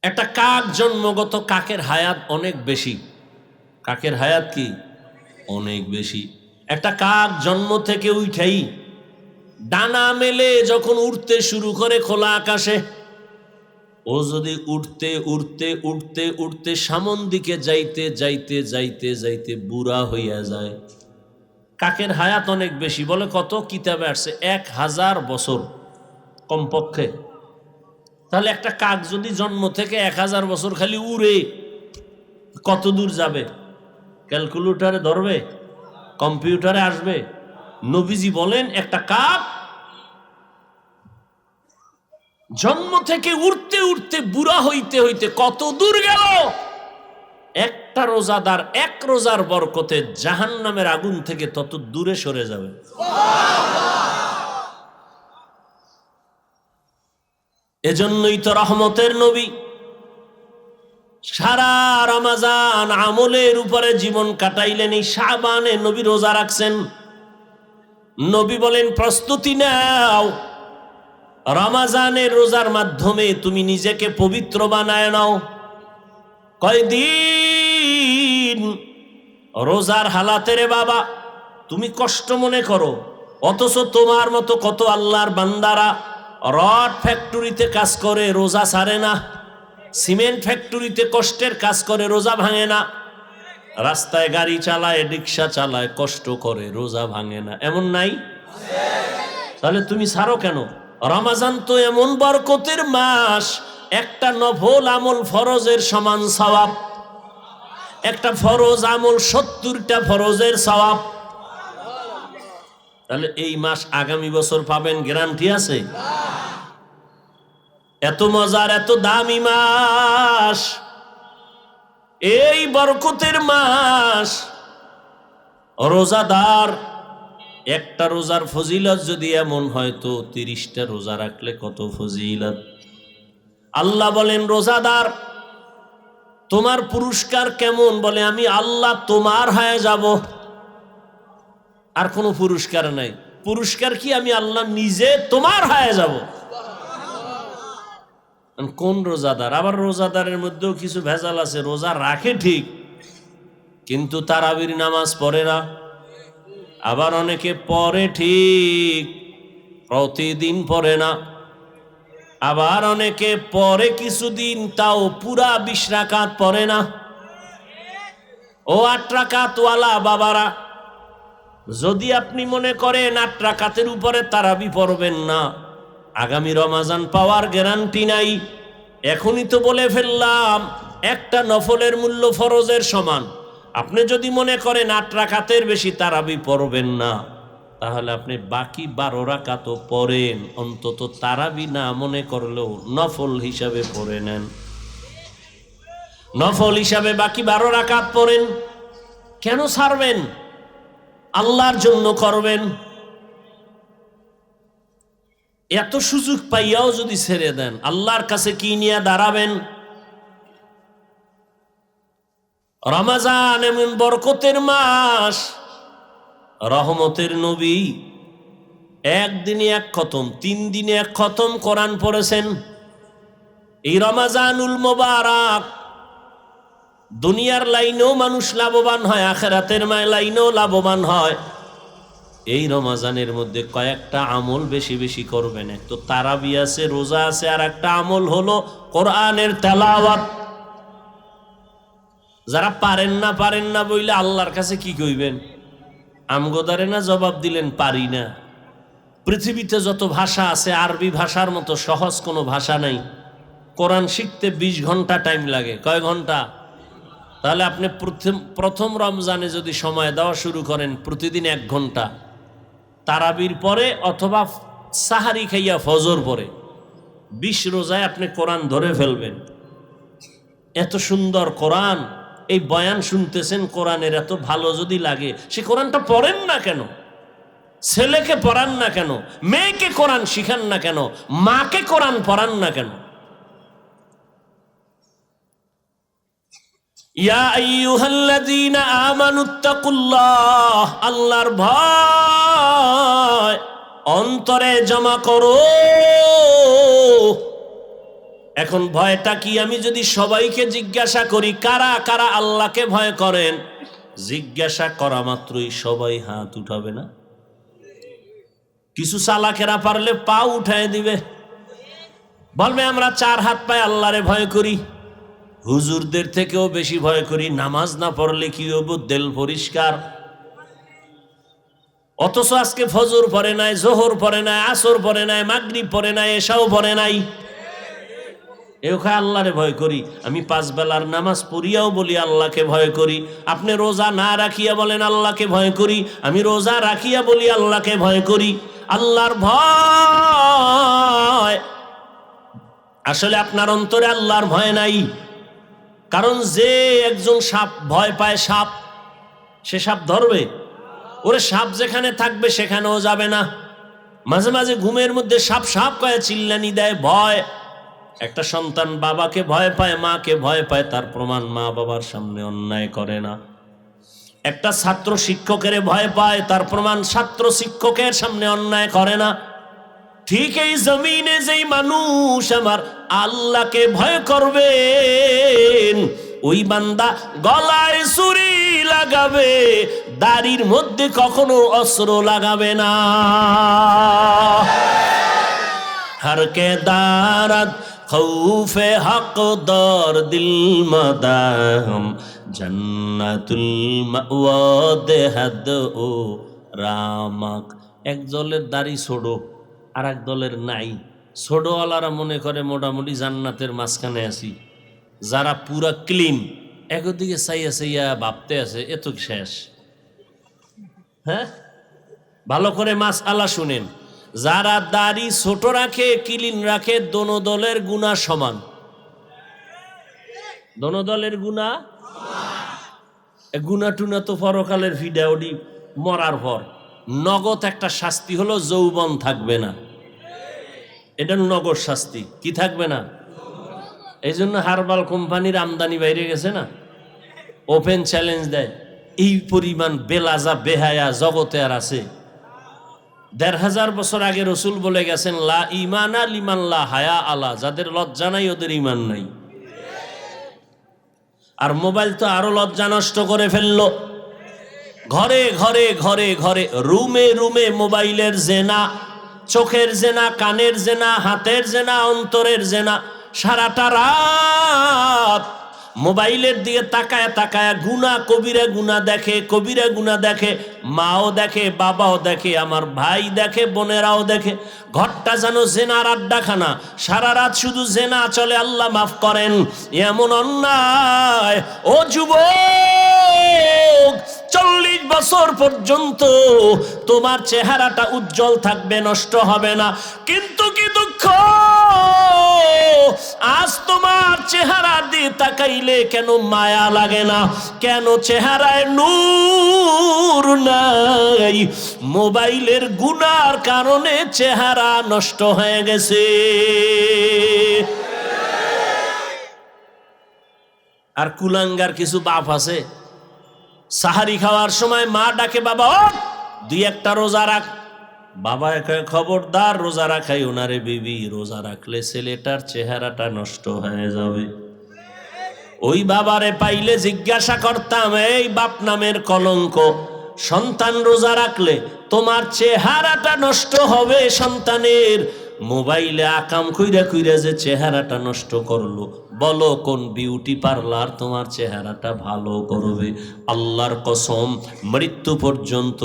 একটা কাক, জন্মগত কাকের হায়াত অনেক বেশি। কাকের হায়াত কি? অনেক বেশি। একটা কাক জন্ম থেকে উঠাই ডানা মেলে যখন উড়তে শুরু করে খোলা আকাশে, ও যদি উঠতে উঠতে উঠতে উঠতে সামন দিকে যাইতে যাইতে যাইতে যাইতে বুড়া হইয়া যায়। কাকের হায়াত অনেক বেশি। বলে কত? কিতাবে আসছে 1000 বছর কমপক্ষে। তাহলে একটা কাক যদি জন্ম থেকে 1000 বছর খালি উড়ে, কত দূর যাবে? ক্যালকুলেটরে ধরবে? কম্পিউটারে আসবে? নবীজি বলেন, একটা কাক জন্ম থেকে উড়তে উড়তে বুড়া হইতে হইতে কত দূর গেল? একটা রোজাদার এক রোজার বরকতে জাহান্নামের আগুন থেকে তত দূরে সরে যাবে। এজন্যই তো রহমতের নবী সারা রমজান আমলের উপরে জীবন কাটাইলেন। এই শাবানে নবী রোজা রাখছেন। নবী বলেন, প্রস্তুতি নাও, রমজানের রোজার মাধ্যমে তুমি নিজেকে পবিত্র বানায় নাও। কয়দিন রোজার হালাতে রে বাবা তুমি কষ্ট মনে করো, অথচ তোমার মতো কত আল্লাহর বান্দারা রড ফ্যাক্টরিতে কাজ করে, রোজা ছাড়ে না। সিমেন্ট ফ্যাক্টরিতে কষ্টের কাজ করে, রোজা ভাঙে না। রাস্তায় গাড়ি চালায়, রিক্সা চালায়, কষ্ট করে, রোজা ভাঙে না। এমন নাই? তাহলে তুমি ছাড়ো কেন? রমজান তো এমন বরকতের মাস, একটা নফল আমল ফরজের সমান সওয়াব। একটা ফরজ আমল 70টা ফরজের সওয়াব। তাহলে এই মাস আগামী বছর পাবেন, গ্যারান্টি আছে? এত মজার, এত দামি মাস, এই বরকতের মাস, রোজাদার একটা রোজার ফজিলত যদি এমন হয় তো 30টা রোজা রাখলে কত ফজিলত। আল্লাহ বলেন রোজাদার তোমার পুরস্কার কেমন? বলে আমি আল্লাহ তোমার হয়ে যাব, আর কোনো পুরস্কার নাই। পুরস্কার কি? আমি আল্লাহ নিজে তোমার হয়ে যাব। কোন রোজাদার? আবার রোজাদারের মধ্যেও কিছু ভেজাল আছে। রোজা রাখে ঠিক, কিন্তু তারাবির নামাজ পড়ে না। আবার অনেকে পড়ে ঠিক, প্রতিদিন পড়ে না। আবার অনেকে পড়ে কিছুদিন, তাও পুরা 20 রাকাত পড়ে না। ও 8 রাকাতওয়ালা বাবারা, যদি আপনি মনে করেন 8 রাকাতের উপরে তারাবি পড়বেন না, আগামী রমাজান পাওয়ার গ্যারান্টি নাই। এখনই তো বলে ফেললাম একটা নফলের মূল্য ফরজের সমান। আপনি যদি মনে করেন 8 রাকাতের বেশি তারাবি পড়বেন না, তাহলে আপনি বাকি 12 রাকাতও পড়েন, অন্তত তারাবি না মনে করলেও নফল হিসাবে পড়ে নেন। নফল হিসাবে বাকি 12 রাকাত পড়েন। কেন ছাড়বেন? আল্লাহর জন্য করবেন। এত সুযোগ পাইয়াও যদি ছেড়ে দেন, আল্লাহর কাছে কি নিয়ে দাঁড়াবেন? রমজান এমন বরকতের মাস, রহমতের নবী একদিনে 1 খতম, 3 দিনে 1 খতম কোরআন পড়েছেন। এই রমজানুল মোবারক দুনিয়ার লাইনেও মানুষ লাভবান হয়, আখিরাতের লাইনেও লাভবান হয়। এই রমজানের মধ্যে কয়েকটা আমল বেশি বেশি করবেন। এক তো তারাবি আছে, রোজা আছে, আর একটা আমল হলো কোরআনের তেলাওয়াত। যারা পারেন না বইলে আল্লাহর কাছে কি কইবেন? আমগোদারে না জবাব দিলেন পারি না। পৃথিবীতে যত ভাষা আছে আরবি ভাষার মতো সহজ কোনো ভাষা নাই। কোরআন শিখতে 20 ঘন্টা টাইম লাগে। কয় ঘন্টা? তাহলে আপনি প্রথম রমজানে যদি সময় দেওয়া শুরু করেন প্রতিদিন 1 ঘন্টা, তারাবির পরে অথবা সাহারি খাইয়া ফজর পরে 20 রোজায় আপনি কোরআন ধরে ফেলবেন। এত সুন্দর কোরআন, এই বয়ান শুনতেছেন কোরআনের এত ভালো যদি লাগে, সে কোরআনটা পড়েন না কেন? ছেলেকে পড়ান না কেন? মেয়েকে কোরআন শিখান না কেন? মাকে কোরআন পড়ান না কেন? ইয়া আইয়ুহাল্লাযীনা আমানুত্তাকুল্লাহ, আল্লাহর ভয় অন্তরে জমা করো। এখন ভয়টা কি? আমি যদি সবাইকে জিজ্ঞাসা করি কারা কারা আল্লাহকে ভয় করেন, জিজ্ঞাসা করা মাত্রই সবাই হাত উঠাবে না? কিছু চালাকেরা পারলে পা উঠায় দিবে, বলবে আমরা 4 হাত পায়ে আল্লাহরে ভয় করি, হুজুরদের থেকেও বেশি ভয় করি, নামাজ না পড়লে কি হবো, দিল পরিষ্কার। অথচ আজকে ফজর পড়ে নাই, জোহর পড়ে নাই, আসর পড়ে নাই, মাগরিব পড়ে নাই, এশাও পড়ে নাই। আল্লাহরে ভয় করি। আমি 5 বেলার নামাজ পড়িয়াও বলি আল্লাহকে ভয় করি। আপনি রোজা না রাখিয়া বলেন আল্লাহকে ভয় করি, আমি রোজা রাখিয়া বলি আল্লাহকে ভয় করি। আল্লাহর ভয় আসলে আপনার অন্তরে আল্লাহর ভয় নাই। কারণ যে একজন সাপ ভয় পায়, সাপ, সে সাপ ধরবে? ওরে সাপ যেখানে থাকবে সেখানেও যাবে না। মাঝে মাঝে ঘুমের মধ্যে সাপ সাপ কয়ে চিল্লানি দেয়, ভয়। একটা সন্তান বাবাকে ভয় পায়, মাকে ভয় পায়, তার প্রমাণ মা বাবার সামনে অন্যায় করে না। একটা ছাত্র শিক্ষকের ভয় পায়, তার প্রমাণ ছাত্র শিক্ষকের সামনে অন্যায় করে না। ঠিক এই জমিনে যেই মানুষ আমার আল্লাহকে ভয় করবেন, ওই বান্দা গলায় ছুরি লাগাবে, দাড়ির মধ্যে কখনো অস্ত্র লাগাবে না। हर के दारत खौफे हक दर दिल मदाम जन्नतुल मावा देहद ओ रामक। এক দলের দাড়ি ছোড়ো, আর এক দলের নাই। ছোড়োওয়ালারা মনে করে মোটামুটি জান্নাতের মাঝখানে আছি, যারা পুরা ক্লিন একদিকে চাইয়া চাইয়া ভাবতে আছে এত শেষ। হ্যাঁ, ভালো করে মাসআলা শুনেন। যারা দাড়ি ছোট রাখে, ক্লিন রাখে, দোনো দলের গুনাহ সমান। দোনো দলের গুনাহ, গুনাহ টুনা তো পরকালের ভিডিওটি মরার পর। নগদ একটা শাস্তি হলো যৌবন থাকবে না, এটা নগদ শাস্তি। কি থাকবে না? এই জন্য হারবাল কোম্পানির আমদানি বাইরে গেছে না, ওপেন চ্যালেঞ্জ দেয়। এই পরিমাণ বেলাজা বেহায়া জগতে আর আছে? ১৫০০ বছর আগে রসুল বলে গেছেন, লা ইমানা লিমান লা হায়া আলা, যাদের লজ্জা নাই ওদের ইমান নাই। আর মোবাইল তো আরো লজ্জা নষ্ট করে ফেললো। ঘরে ঘরে ঘরে ঘরে, রুমে রুমে মোবাইলের জেনা, চোখের জেনা, কানের জেনা, হাতের জেনা, অন্তরের জেনা। সারাটা রাত মোবাইলের দিকে তাকায় তাকায় গুনাহ, কবিরা গুনাহ দেখে, কবিরা গুনাহ দেখে। মাও দেখে, বাবাও দেখে, আমার ভাই দেখে, বোনেরাও দেখে। ঘরটা যেন জেনার আড্ডাখানা, সারা রাত শুধু জেনা চলে। আল্লাহ মাফ করেন, এমন অন্যায়। ও যুবক, 40 বছর পর্যন্ত তোমার চেহারাটা উজ্জ্বল থাকবে, নষ্ট হবে না। কিন্তু কি দুঃখ, আজ তোমার চেহারা দিয়ে তাকাইলে কেন মায়া লাগে না? কেন চেহারায় নূর নাই? মোবাইলের গুনার কারণে চেহারা নষ্ট হয়ে গেছে। আর কুলাঙ্গার কিছু বাপ আছে, সাহারি খাওয়ার সময় মা ডাকে, বাবা ও 2-1টা রোজা রাখ। বাবা খবরদার রোজা রাখাই ওনারে বিবি, রোজা রাখলে ছেলেটার চেহারাটা নষ্ট হয়ে যাবে। ওই বাবারে পাইলে জিজ্ঞাসা করতাম, এই বাপ নামের কলঙ্ক, সন্তান রোজা রাখলে তোমার চেহারাটা নষ্ট হবে সন্তানের। মোবাইলে আকাম কইরা কইরা যে চেহারাটা নষ্ট করলো, বলো কোন বিউটি পার্লার তোমার চেহারাটা ভালো করবে? আল্লাহর কসম, মৃত্যু পর্যন্ত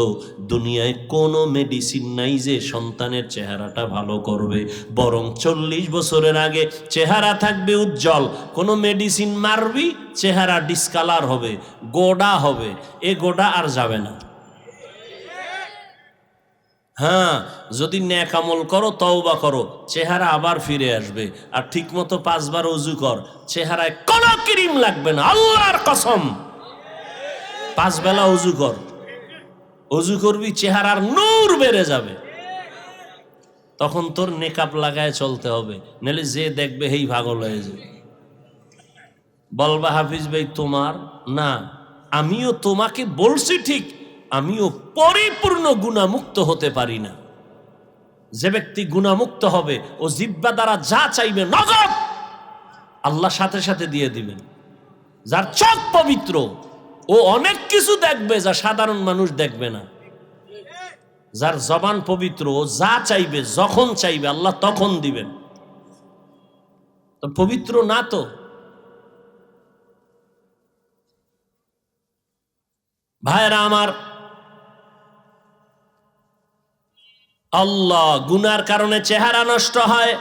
দুনিয়ায় কোনো মেডিসিন নাই যে সন্তানের চেহারাটা ভালো করবে। বরং 40 বছরের আগে চেহারা থাকবে উজ্জ্বল। কোনো মেডিসিন মারবি, চেহারা ডিসকালার হবে, গোডা হবে, এ গোডা আর যাবে না। হ্যাঁ, যদি নেক আমল করো, তওবা করো, চেহারা আবার ফিরে আসবে। আর ঠিক মতো 5 বার ওযু কর, চেহারায় কোনো ক্রিম লাগবে না, আল্লাহর কসম। 5 বেলা ওযু কর, ওযু করবি, চেহারার নূর বেড়ে যাবে। তখন তোর নেকাব লাগায় চলতে হবে, নাহলে যে দেখবে হেই পাগল হয়ে যাবে। বলবা হাফিজ ভাই তোমার না, আমিও তোমাকে বলছি ঠিক, আমিও পরিপূর্ণ গুনাহমুক্ত হতে পারি না। যে ব্যক্তি গুনাহমুক্ত হবে, ও জিহ্বা দ্বারা যা চাইবে নগদ আল্লাহ সাথে সাথে দিয়ে দিবেন। যার চোখ পবিত্র, ও অনেক কিছু দেখবে যা সাধারণ মানুষ দেখবে না। যার জবান পবিত্র, ও যা চাইবে যখন চাইবে আল্লাহ তখন দিবেন। তো পবিত্র না তো। ভাইরা আমার, আল্লাহ, গুনার কারণে চেহারা নষ্ট হয়,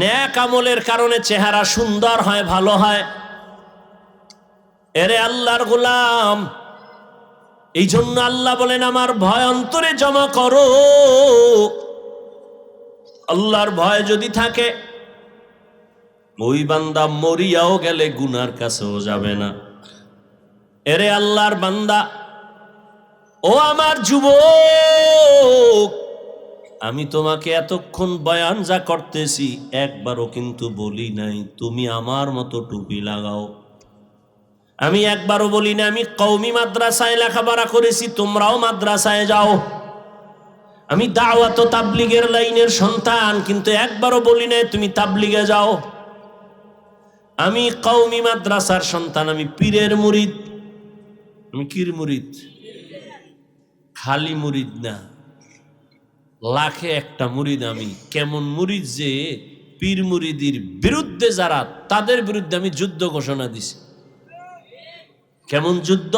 নেক আমলের কারণে চেহারা সুন্দর হয়, ভালো হয়। এরে আল্লাহর গোলাম, এই জন্য আল্লাহ বলেন আমার ভয় অন্তরে জমা করো। আল্লাহর ভয় যদি থাকে, ওই বান্দা মরিয়াও গেলে গুনার কাছেও যাবে না। এরে আল্লাহর বান্দা, ও আমার যুবক, আমি তোমাকে এতক্ষণ বয়ান যা করতেছি একবারও কিন্তু বলি নাই তুমি আমার মতো টুপি লাগাও। আমি একবারও বলি না আমি কওমি মাদ্রাসায় লেখাপড়া করেছি, তোমরাও মাদ্রাসায় যাও। আমি দাওয়াত ও তাবলীগের লাইনের সন্তান, কিন্তু একবারও বলি নাই তুমি তাবলীগে যাও। আমি কওমি মাদ্রাসার সন্তান, আমি পীরের মুরিদ। আমি কির মুরিদ? খালি মুরিদ না, লাখে একটা মুরিদ আমি। কেমন মুরিদ যে পীর মুরিদির বিরুদ্ধে যারা, তাদের বিরুদ্ধে আমি যুদ্ধ ঘোষণা দিছি। কেমন যুদ্ধ?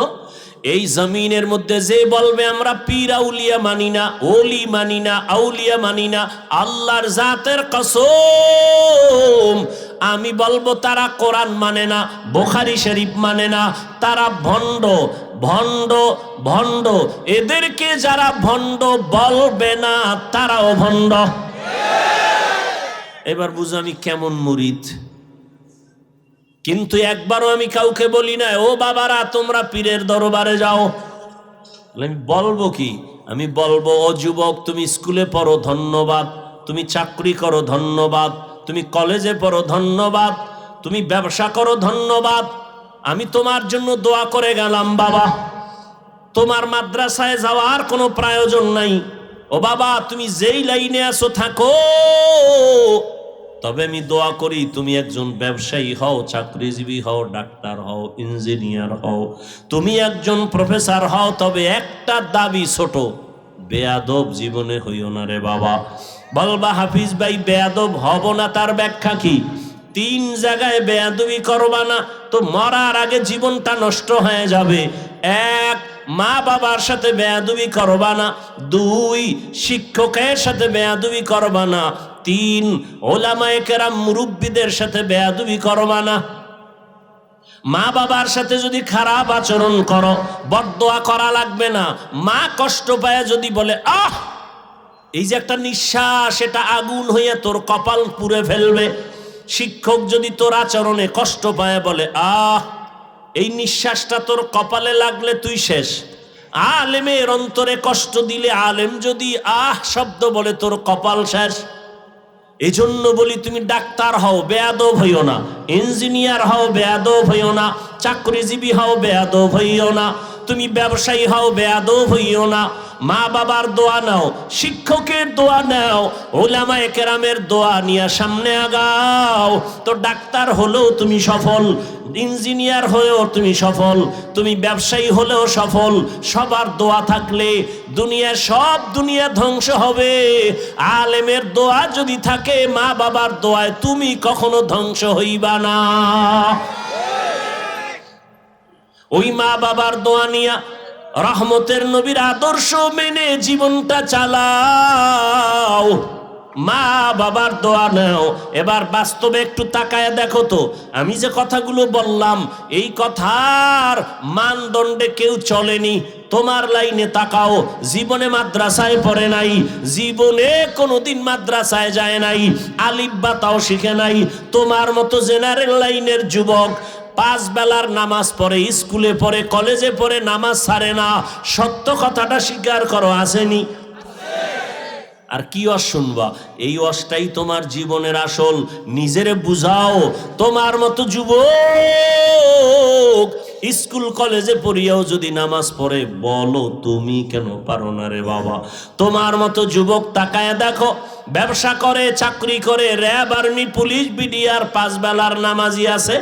এই জমিনের মধ্যে যে বলবে আমরা পীর আউলিয়া মানি না, ওলি মানি না, আউলিয়া মানি না, আল্লাহর জাতের কসম আমি বলবো তারা কোরআন মানে না, বুখারী শরীফ মানে না, তারা ভণ্ড ভণ্ড ভণ্ড। এদেরকে যারা ভণ্ড বলবে না তারাও ভণ্ড। এবার বুঝো আমি কেমন মুরিদ। কিন্তু একবারও আমি কাউকে বলি না ও বাবারা তোমরা পীরের দরবারে যাও। আমি বলবো কি, আমি বলবো, ও যুবক, তুমি স্কুলে পড়ো ধন্যবাদ, তুমি চাকরি করো ধন্যবাদ, তুমি কলেজে পড়ো ধন্যবাদ, তুমি ব্যবসা করো ধন্যবাদ, আমি তোমার জন্য দোয়া করে গেলাম বাবা। তোমার মাদ্রাসায় যাওয়ার কোনো প্রয়োজন নাই। ও বাবা, তুমি যেই লাইনে আছো থাকো, তবে আমি দোয়া করি তুমি একজন ব্যবসায়ী হও, চাকরিজীবী হও, ডাক্তার হও, ইঞ্জিনিয়ার হও, তুমি একজন প্রফেসর হও, তবে একটা দাবি ছোট, বেয়াদব জীবনে হইও না রে বাবা। বলবা হাফিজ ভাই বেয়াদব হব না, তার ব্যাখ্যা কি? 3 জায়গায় বেয়াদবি করবা না তো মরার আগে জীবনটা নষ্ট হয়ে যাবে। 1, মা বাবার সাথে বেয়াদবি করবা না। 2, শিক্ষকের সাথে বেয়াদবি করবা না। 3, ওলামায়ে কেরাম মুরব্বীদের সাথে বেয়াদবি করবা না। মা বাবার সাথে যদি খারাপ আচরণ করো, বদদোয়া করা লাগবে না। মা কষ্ট পায় যদি বলে আহ, এই যে একটা নিঃশ্বাস, এটা আগুন হইয়া তোর কপাল পুড়ে ফেলবে। শিক্ষক যদি তোর আচরণে কষ্ট পায় বলে আহ, এই নিঃশ্বাসটা তোর কপালে লাগলে তুই শেষ। আলেমের অন্তরে কষ্ট দিলে, আলেম যদি আহ শব্দ বলে, তোর কপাল শেষ। এই জন্য বলি, তুমি ডাক্তার হও, বেয়াদব হইও না। ইঞ্জিনিয়ার হও, বেয়াদব হইও না। চাকরিজীবী হও, বেয়াদব হইও না। তুমি ব্যবসায়ী হও, বেয়াদব হইও না। মা বাবার দোয়া নাও, শিক্ষকের দোয়া নাও, ওলামায়ে কেরামের দোয়া নিয়ে সামনে আগাও। তো ডাক্তার হলেও তুমি সফল, ইঞ্জিনিয়ার হয়েও তুমি সফল, তুমি ব্যবসায়ী হলেও সফল। সবার দোয়া থাকলে দুনিয়া ধ্বংস হবে। আলেমের দোয়া যদি থাকে, মা বাবার দোয়ায় তুমি কখনো ধ্বংস হইবা না। ওই মা বাবার দোয়া নিয়া, রহমতের নবীর আদর্শ মেনে জীবনটা চালাও। মা বাবার দোয়া নাও। এবার বাস্তবে একটু তাকায় দেখো তো, আমি যে কথাগুলো বললাম, এই কথার মানদণ্ডে কেউ চলেনি। তোমার লাইনে তাকাও, জীবনে মাদ্রাসায় পড়ে নাই, জীবনে কোনোদিন মাদ্রাসায় যায় নাই, আলিফ বা তাও শিখে নাই। তোমার মতো জেনারেল লাইনের যুবক 5 বেলার নামাজ পড়ে, স্কুলে পড়ে, কলেজে পড়ে, নামাজ ছাড়ে না। সত্য কথাটা স্বীকার করো, আসেনি? আর কি ওয়াজ শুনবা? এই ওয়াজটাই তোমার জীবনের আসল। নিজেরে বুঝাও। তোমার মতো যুবক স্কুল কলেজে পড়িয়াও যদি নামাজ পড়ে, বলো তুমি কেন পারো না রে বাবা? তোমার মতো যুবক তাকায় দেখো, ব্যবসা করে, চাকরি করে, র্যাব, আর্মি, পুলিশ, বিডিআর, 5 বেলার নামাজি আছে।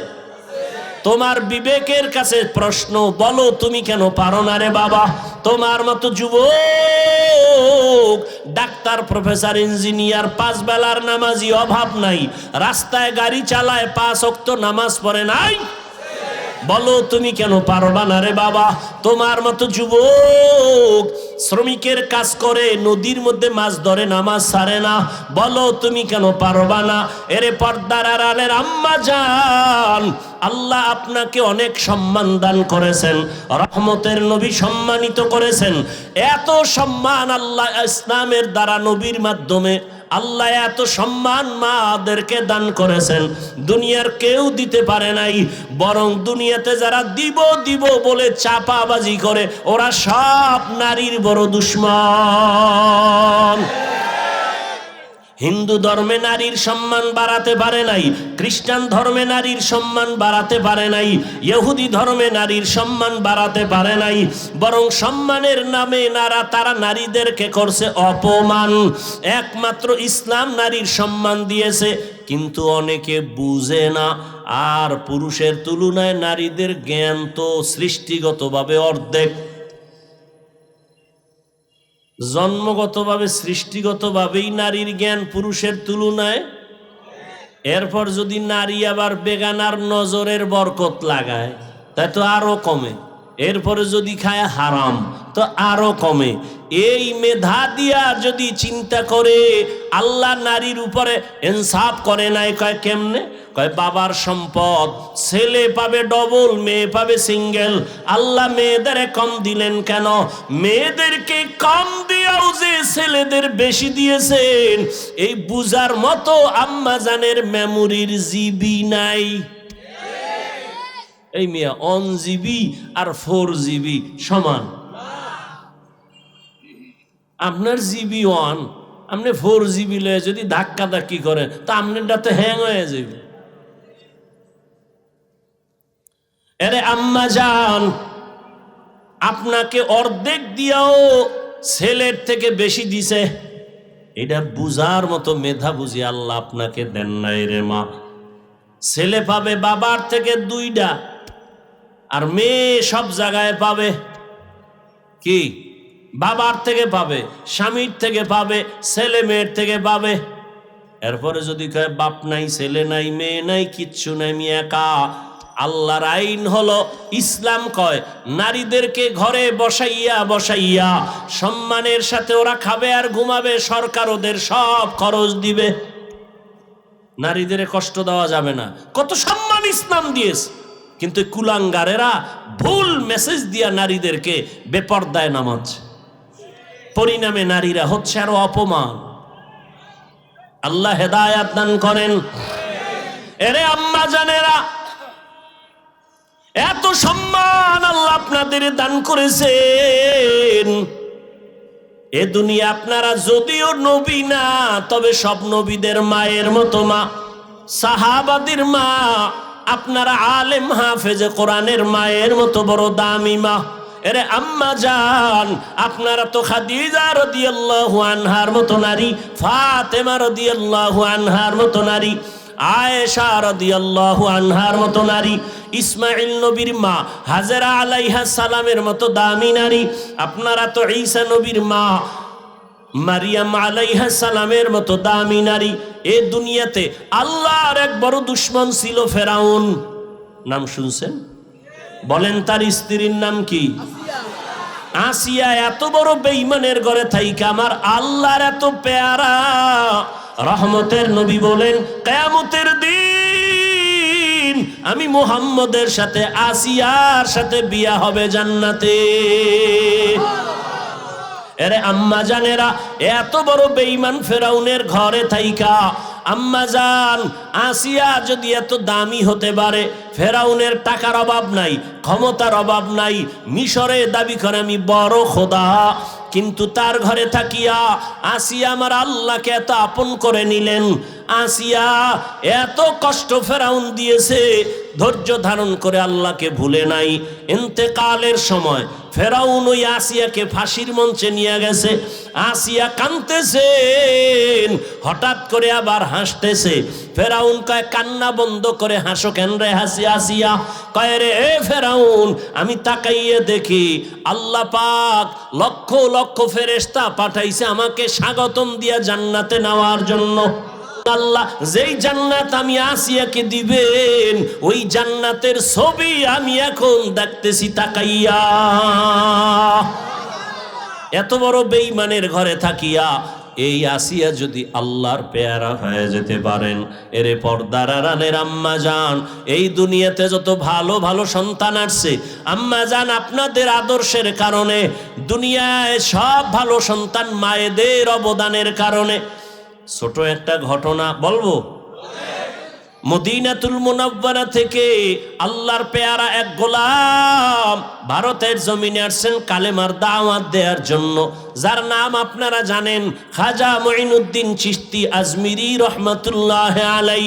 তোমার বিবেকের কাছে প্রশ্ন, বলো তুমি কেন পারো না রে বাবা? তোমার মতো যুবক ডাক্তার, প্রফেসর, ইঞ্জিনিয়ার, 5 বেলার নামাজি, অভাব নাই, রাস্তায় গাড়ি চালায়, 5 ওয়াক্ত নামাজ পড়ে নাই। বলো তুমি কেন পারবা না রে বাবা? তোমার মতো যুবক শ্রমিকের কাজ করে, নদীর মধ্যে মাছ ধরে, নামাজ ছাড়ে না। বলো তুমি কেন পারবা না? এরে পর্দার আড়ালের আম্মা জান, আল্লাহ আপনাকে অনেক সম্মান দান করেছেন, রহমতের নবী সম্মানিত করেছেন। এত সম্মান আল্লাহ ইসলামের দ্বারা, নবীর মাধ্যমে আল্লাহ এত সম্মান মাদেরকে দান করেছেন, দুনিয়ার কেউ দিতে পারে নাই। বরং দুনিয়াতে যারা দিব দিব বলে চাপাবাজি করে, ওরা সব নারীর বড় দুশ্মন। হিন্দু ধর্মে নারীর সম্মান বাড়াতে পারে নাই, খ্রিস্টান ধর্মে নারীর সম্মান বাড়াতে পারে নাই, ইহুদি ধর্মে নারীর সম্মান বাড়াতে পারে নাই। বরং সম্মানের নামে তারা নারীদেরকে করছে অপমান। একমাত্র ইসলাম নারীর সম্মান দিয়েছে, কিন্তু অনেকে বুঝে না। আর পুরুষের তুলনায় নারীদের জ্ঞান তো সৃষ্টিগতভাবে অর্ধেক। জন্মগতভাবে, সৃষ্টিগতভাবেই নারীর জ্ঞান পুরুষের তুলনায়। এরপর যদি নারী আবার বেগানার নজরের বরকত লাগায়, তাই তো আরো কমে। এরপরে যদি খায় হারাম, তো আরো কমে। এই মেধা দিয়া যদি চিন্তা করে, আল্লাহ নারীর উপরে ইনসাফ করে নাই। কয় কেমনে? কয় বাবার সম্পদ ছেলে পাবে ডবল, মেয়ে পাবে সিঙ্গেল। আল্লাহ মেয়েদের কম দিলেন কেন? মেয়েদেরকে কম দিয়েও যে ছেলেদের বেশি দিয়েছেন, এই বুঝার মতো আম্মা জানের মেমোরির জিবি নাই। এই মিয়া 1 জিবি আর 4 জিবি সমান। আপনার জিবি 1, আপনি 4GB লয়ে যদি ধাক্কা ধাক্কি করেন তা আপনারটা তো হ্যাং হয়ে যাবে। আরে আম্মা জান, আপনাকে অর্ধেক দিয়াও ছেলের থেকে বেশি দিছে, এটা বুঝার মতো মেধা বুঝি আল্লাহ আপনাকে দেন নাই রে মা। ছেলে পাবে বাবার থেকে 2টা, আর মেয়ে সব জায়গায় পাবে কি? বাবার থেকে পাবে, স্বামীর থেকে পাবে, ছেলে মেয়ের থেকে পাবে। এরপরে যদি কয় বাপ নাই, ছেলে নাই, মেয়ে নাই, কিচ্ছু নাই, আমি একা, আল্লাহর আইন হলো, ইসলাম কয় নারীদেরকে ঘরে বসাইয়া বসাইয়া সম্মানের সাথে ওরা খাবে আর ঘুমাবে, সরকার ওদের সব খরচ দিবে। নারীদের কষ্ট দেওয়া যাবে না, কত সম্মান ইসলাম দিয়েছে। কিন্তু কুলাঙ্গারেরা ভুল মেসেজ দিয়া নারীদেরকে বেপরদায় নামাচ্ছে, পরিণামে নারীরা হচ্ছে আরো অপমান। আল্লাহ হেদায়াত দান করেন। এরে আম্মা জানেরা, এত সম্মান আল্লাহ আপনাদের দান করেছেন। এ দুনিয়া আপনারা যদিও নবী না, তবে সব নবীদের মায়ের মতো মা, সাহাবাদের মা, আপনারা আলেম হাফেজে কোরআনের মায়ের মতো বড় দামি মা। এরে আম্মা জান, আপনারা তো খাদিজা রাদিয়াল্লাহু আনহার মতো নারী, ফাতেমা রাদিয়াল্লাহু আনহার মতো নারী, আয়েশা রাদিয়াল্লাহু আনহার মতো নারী, ইসমাইল নবীর মা হাজেরা আলাইহা সালামের মতো দামি নারী, আপনারা তো ঈসা নবীর মা মারিয়াম আলাইহা সালামের মতো দামি নারী। এ দুনিয়াতে আল্লাহর এক বড় দুশমন ছিল ফেরাউন, নাম শুনছেন? বলেন তার স্ত্রীর নাম কি? আসিয়া। এত বড় বেঈমানের ঘরে থাইকা আমার আল্লাহর এত পেয়ারা রহমতের নবী বলেন, কিয়ামতের দিন আমি মুহাম্মদের সাথে আসিয়ার সাথে বিয়া হবে জান্নাতে। এরে আম্মা জানেরা, এত বড় বেঈমান ফেরাউনের ঘরে থাইকা আম্মা জান আসিয়া যদি এত দামি হতে পারে, ফেরাউনের টাকার অভাব নাই, ক্ষমতার অভাব নাই, মিশরে দাবি করে আমি বড় খোদা, কিন্তু তার ঘরে থাকিয়া আসিয়া আমার আল্লাহকে এত আপন করে নিলেন। আসিয়া এত কষ্ট ফেরাউন দিয়েছে, ধৈর্য ধারণ করে আল্লাহকে ভুলে নাই। ইন্তেকালের সময় ফেরাউন ওই আসিয়াকে ফাঁসির মঞ্চে নিয়ে গেছে, আসিয়া কাঁদতেছেন, হঠাৎ করে আবার হাসতেছে। ফেরাউন কয়, কান্না বন্ধ করে হাসো কেন রে আসিয়া? কয় রে এ ফেরাউন, আমি তাকাইয়ে দেখি আল্লাহ পাক লক্ষ লক্ষ ফেরেশতা পাঠাইছে আমাকে স্বাগতম দিয়া জান্নাতে নেওয়ার জন্য। আল্লাহ যেই জান্নাত আমি আসিয়াকে দিবেন, ওই জান্নাতের ছবি আমি এখন দেখতেছি তাকাইয়া। এত বড় বেঈমানের ঘরে থাকিয়া এই আসিয়া যদি আল্লাহর পেয়ারা হয়ে যেতে পারেন, এরে পর্দার আড়ালের আম্মা জান, এই দুনিয়াতে যত ভালো ভালো সন্তান আসছে আম্মা জান, আপনাদের আদর্শের কারণে দুনিয়ায় সব ভালো সন্তান মায়েদের অবদানের কারণে। ছোট একটা ঘটনা বলবো। মদিনাতুল মুনাওয়ারা থেকে আল্লাহর পেয়ারা এক গোলাম ভারতের জমিনে আসছেন কালেমার দাওয়াত দেওয়ার জন্য, যার নাম আপনারা জানেন, খাজা মুঈনুদ্দিন চিশতি আজমিরি রহমাতুল্লাহ আলাই।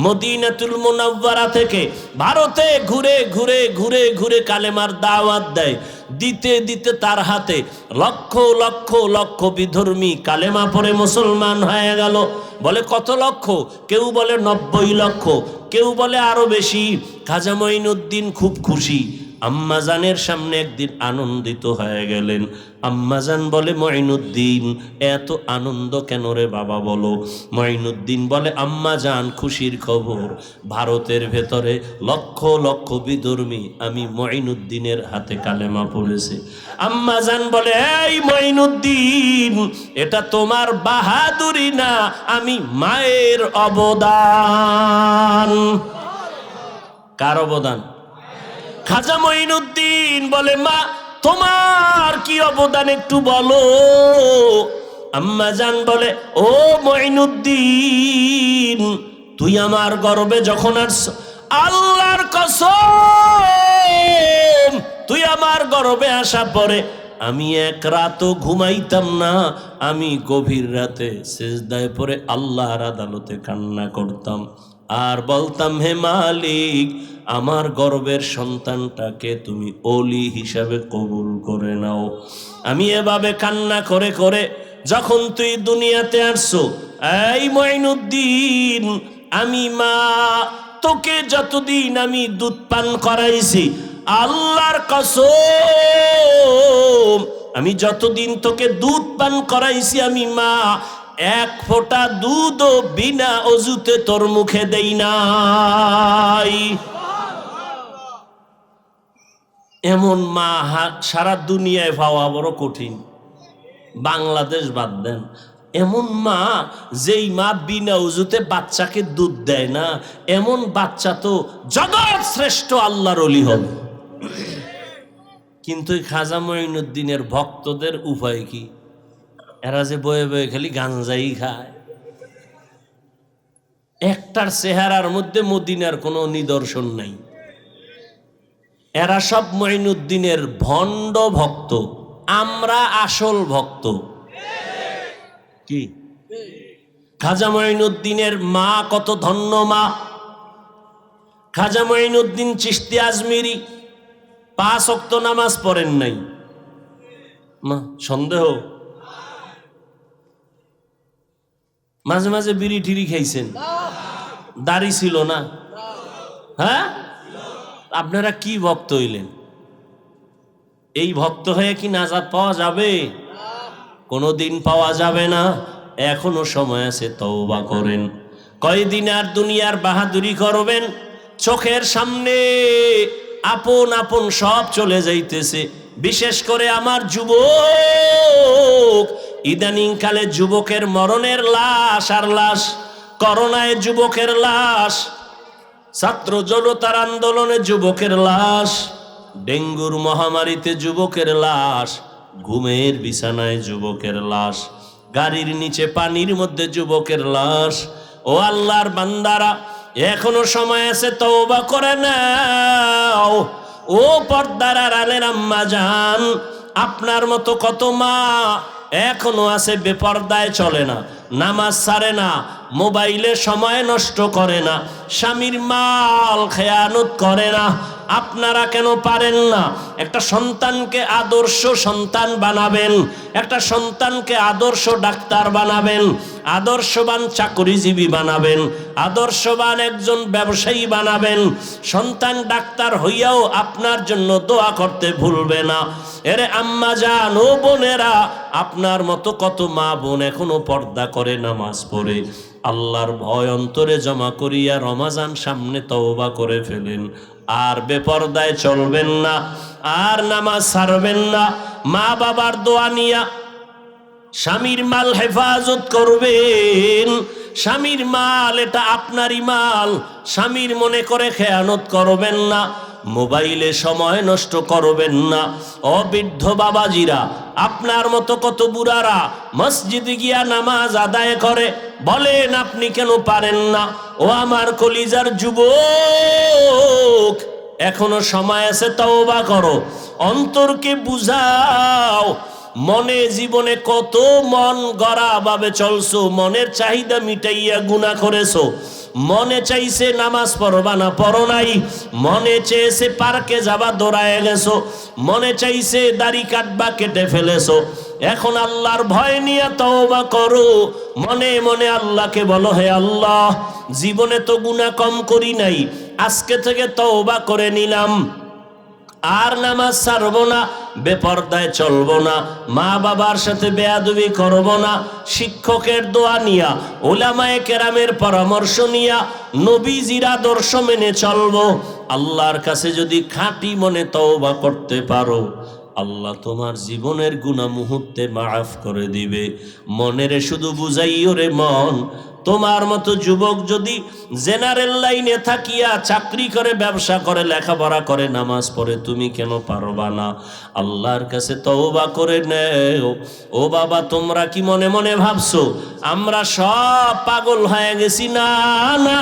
মদিনাতুল মুনাওয়ারা থেকে ভারতে ঘুরে ঘুরে ঘুরে ঘুরে কালেমার দাওয়াত দেয়। দিতে দিতে তার হাতে লক্ষ লক্ষ লক্ষ বিধর্মী কালেমা পড়ে মুসলমান হয়ে গেল। বলে কত লক্ষ? কেউ বলে 90 লক্ষ, কেউ বলে আরো বেশি। খাজা মুঈনুদ্দিন খুব খুশি। আম্মাজানের সামনে একদিন আনন্দিত হয়ে গেলেন। আম্মাজান বলে, মুঈনুদ্দিন এত আনন্দ কেন রে বাবা বলো? মুঈনুদ্দিন বলে, আম্মাজান খুশির খবর, ভারতের ভেতরে লক্ষ লক্ষ বিধর্মী আমি মুঈনুদ্দিনের হাতে কালেমা পড়েছে। আম্মাজান বলে, এই মুঈনুদ্দিন, এটা তোমার বাহাদুরি না, আমি মায়ের অবদান। কার অবদান? খাজা মুঈনুদ্দিন বলে, মা তোমার কি অবদান একটু বলো। আম্মা জান বলে, ও মুঈনুদ্দিন, তুই আমার গর্বে যখন আসছ, আল্লাহর কসম, তুই আমার গর্বে আসা পরে আমি এক রাতও ঘুমাইতাম না, আমি গভীর রাতে সিজদায় পড়ে আল্লাহর আদালতে কান্না করতাম আর বলতাম, হে মালিক, আমার গর্ভের সন্তানটাকে তুমি ওলি হিসাবে কবুল করে নাও। আমি এভাবে কান্না করে করে যখন তুই দুনিয়াতে আসছো, এই মঈনুদ্দিন, আমি মা তোকে যতদিন আমি দুধ পান করাইছি, আল্লাহর কসম, আমি যতদিন তোকে দুধ পান করাইছি আমি মা, এক ফোঁটা দুধও বিনা অজুতে তোর মুখে দেই নাই। এমন মা সারা দুনিয়ায় পাওয়া বড় কঠিন, বাংলাদেশ বাদ দেন। এমন মা, যেই মা বিনা উজুতে বাচ্চাকে দুধ দেয় না, এমন বাচ্চা তো জগৎ শ্রেষ্ঠ আল্লাহর ওলি হবে। কিন্তু খাজা মঈনুদ্দিনের ভক্তদের উপায় কি? এরা যে বয়ে বয়ে খালি গাঞ্জাই খায়, একটার চেহারার মধ্যে মদিনার কোনো নিদর্শন নাই। এরা সব মঈনুদ্দিনের ভণ্ড ভক্ত, আমরা আসল ভক্ত। কি খাজা মঈনুদ্দিনের মা কত ধন্য মা! খাজা মঈনুদ্দিন চিশতি আজমিরি 5 ওয়াক্ত নামাজ পড়েন নাই। মা সন্দেহ? মাঝে মাঝে বিড়ি টিড়ি খাইছেন, দাড়ি ছিল না? হ্যাঁ, আপনারা কি ভক্ত হইলেন? এই ভক্ত হয়ে কি নাজাত পাওয়া যাবে? কোনোদিন পাওয়া যাবে না। এখনো সময় আছে, তওবা করেন। কয়দিন আর দুনিয়ার বাহাদুরি করবেন? চোখের সামনে আপন আপন সব চলে যাইতেছে। বিশেষ করে আমার যুবক, ইদানিং কালে যুবকের মরণের লাশ আর লাশ, করোনায় যুবকের লাশ, ছাত্র জনতার আন্দোলনে যুবকের লাশ, ডেঙ্গুর মহামারীতে যুবকের লাশ, ঘুমের বিছানায় যুবকের লাশ, গাড়ির নিচে পানির মধ্যে যুবকের লাশ। ও আল্লাহর বান্দারা, এখনো সময় আছে, তওবা করে নাও। ও পর্দার আড়ালের আম্মা জান, আপনার মতো কত মা এখনো আছে বেপর্দায় চলে না, নামাজ ছাড়ে না, মোবাইলে সময় নষ্ট করে না, স্বামীর মাল খেয়ানত করে না। আপনারা কেন পারেন না? একটা সন্তানকে আদর্শ সন্তান বানাবেন, একটা সন্তানকে আদর্শ ডাক্তার বানাবেন, আদর্শবান চাকরিজীবী বানাবেন, আদর্শবান একজন ব্যবসায়ী বানাবেন। সন্তান ডাক্তার হইয়াও আপনার জন্য দোয়া করতে ভুলবে না। এরে আম্মা জান, ও বোনেরা, আপনার মতো কত মা বোন এখনো পর্দা করে নামাজ পড়ে, আল্লাহর ভয় অন্তরে জমা করিয়া রমাজান সামনে তওবা করে ফেলেন। আর বেপরদায় চলবেন না, আর নামাজ ছাড়বেন না। মা বাবার দোয়া নিয়া স্বামীর মাল হেফাজত করবেন। স্বামীর মাল এটা আপনারই মাল, স্বামীর মনে করে খেয়ানত করবেন না। মোবাইলে সময় নষ্ট করবেন না। অবৃদ্ধ বাবাজিরা, আপনার মতো কত বুড়ারা মসজিদে গিয়া নামাজ আদায় করে, বলেন আপনি কেন পারেন না? ও আমার কলিজার যুবক, এখনো সময় আছে, তওবা করো, অন্তরকে বুঝাও। মনে জীবনে কত মন গড়া ভাবে চলছো, মনের চাহিদা মিটাইয়া গুনাহ করেছো। মনে চাইছে নামাজ পড়বা না, পড়ো নাই। মনে চেয়েছে পার্কে যাবা, দৌড়ায় গেছো। মনে চাইছে দাড়ি কাটবা, কেটে ফেলেছো। এখন আল্লাহর ভয় নিয়ে তওবা করো। মনে মনে আল্লাহকে বলো, হে আল্লাহ, জীবনে তো গুনাহ কম করি নাই, আজকে থেকে তওবা করে নিলাম, আর নামাজ ছাড়বো না, বেপরদায় চলবো না, মা বাবার সাথে বেয়াদবি করবো না। শিক্ষকের দোয়া নিয়া, উলামায়ে কেরামের পরামর্শ নিয়া, নবীজির আদর্শ মেনে চলবো। আল্লাহর কাছে যদি খাঁটি মনে তওবা করতে পারো, আল্লাহ তোমার জীবনের গুনাহ মুহূর্তে মাফ করে দিবে। মনেরে শুধু বুঝাইও রে মন, তোমার মতো যুবক যদি জেনারেল লাইনে থাকিয়া চাকরি করে, ব্যবসা করে, লেখাপড়া করে, নামাজ পড়ে, তুমি কেন পারবা না? আল্লাহর কাছে তওবা করে নেও। ও বাবা, তোমরা কি মনে মনে ভাবছো আমরা সব পাগল হয়ে গেছি? না না,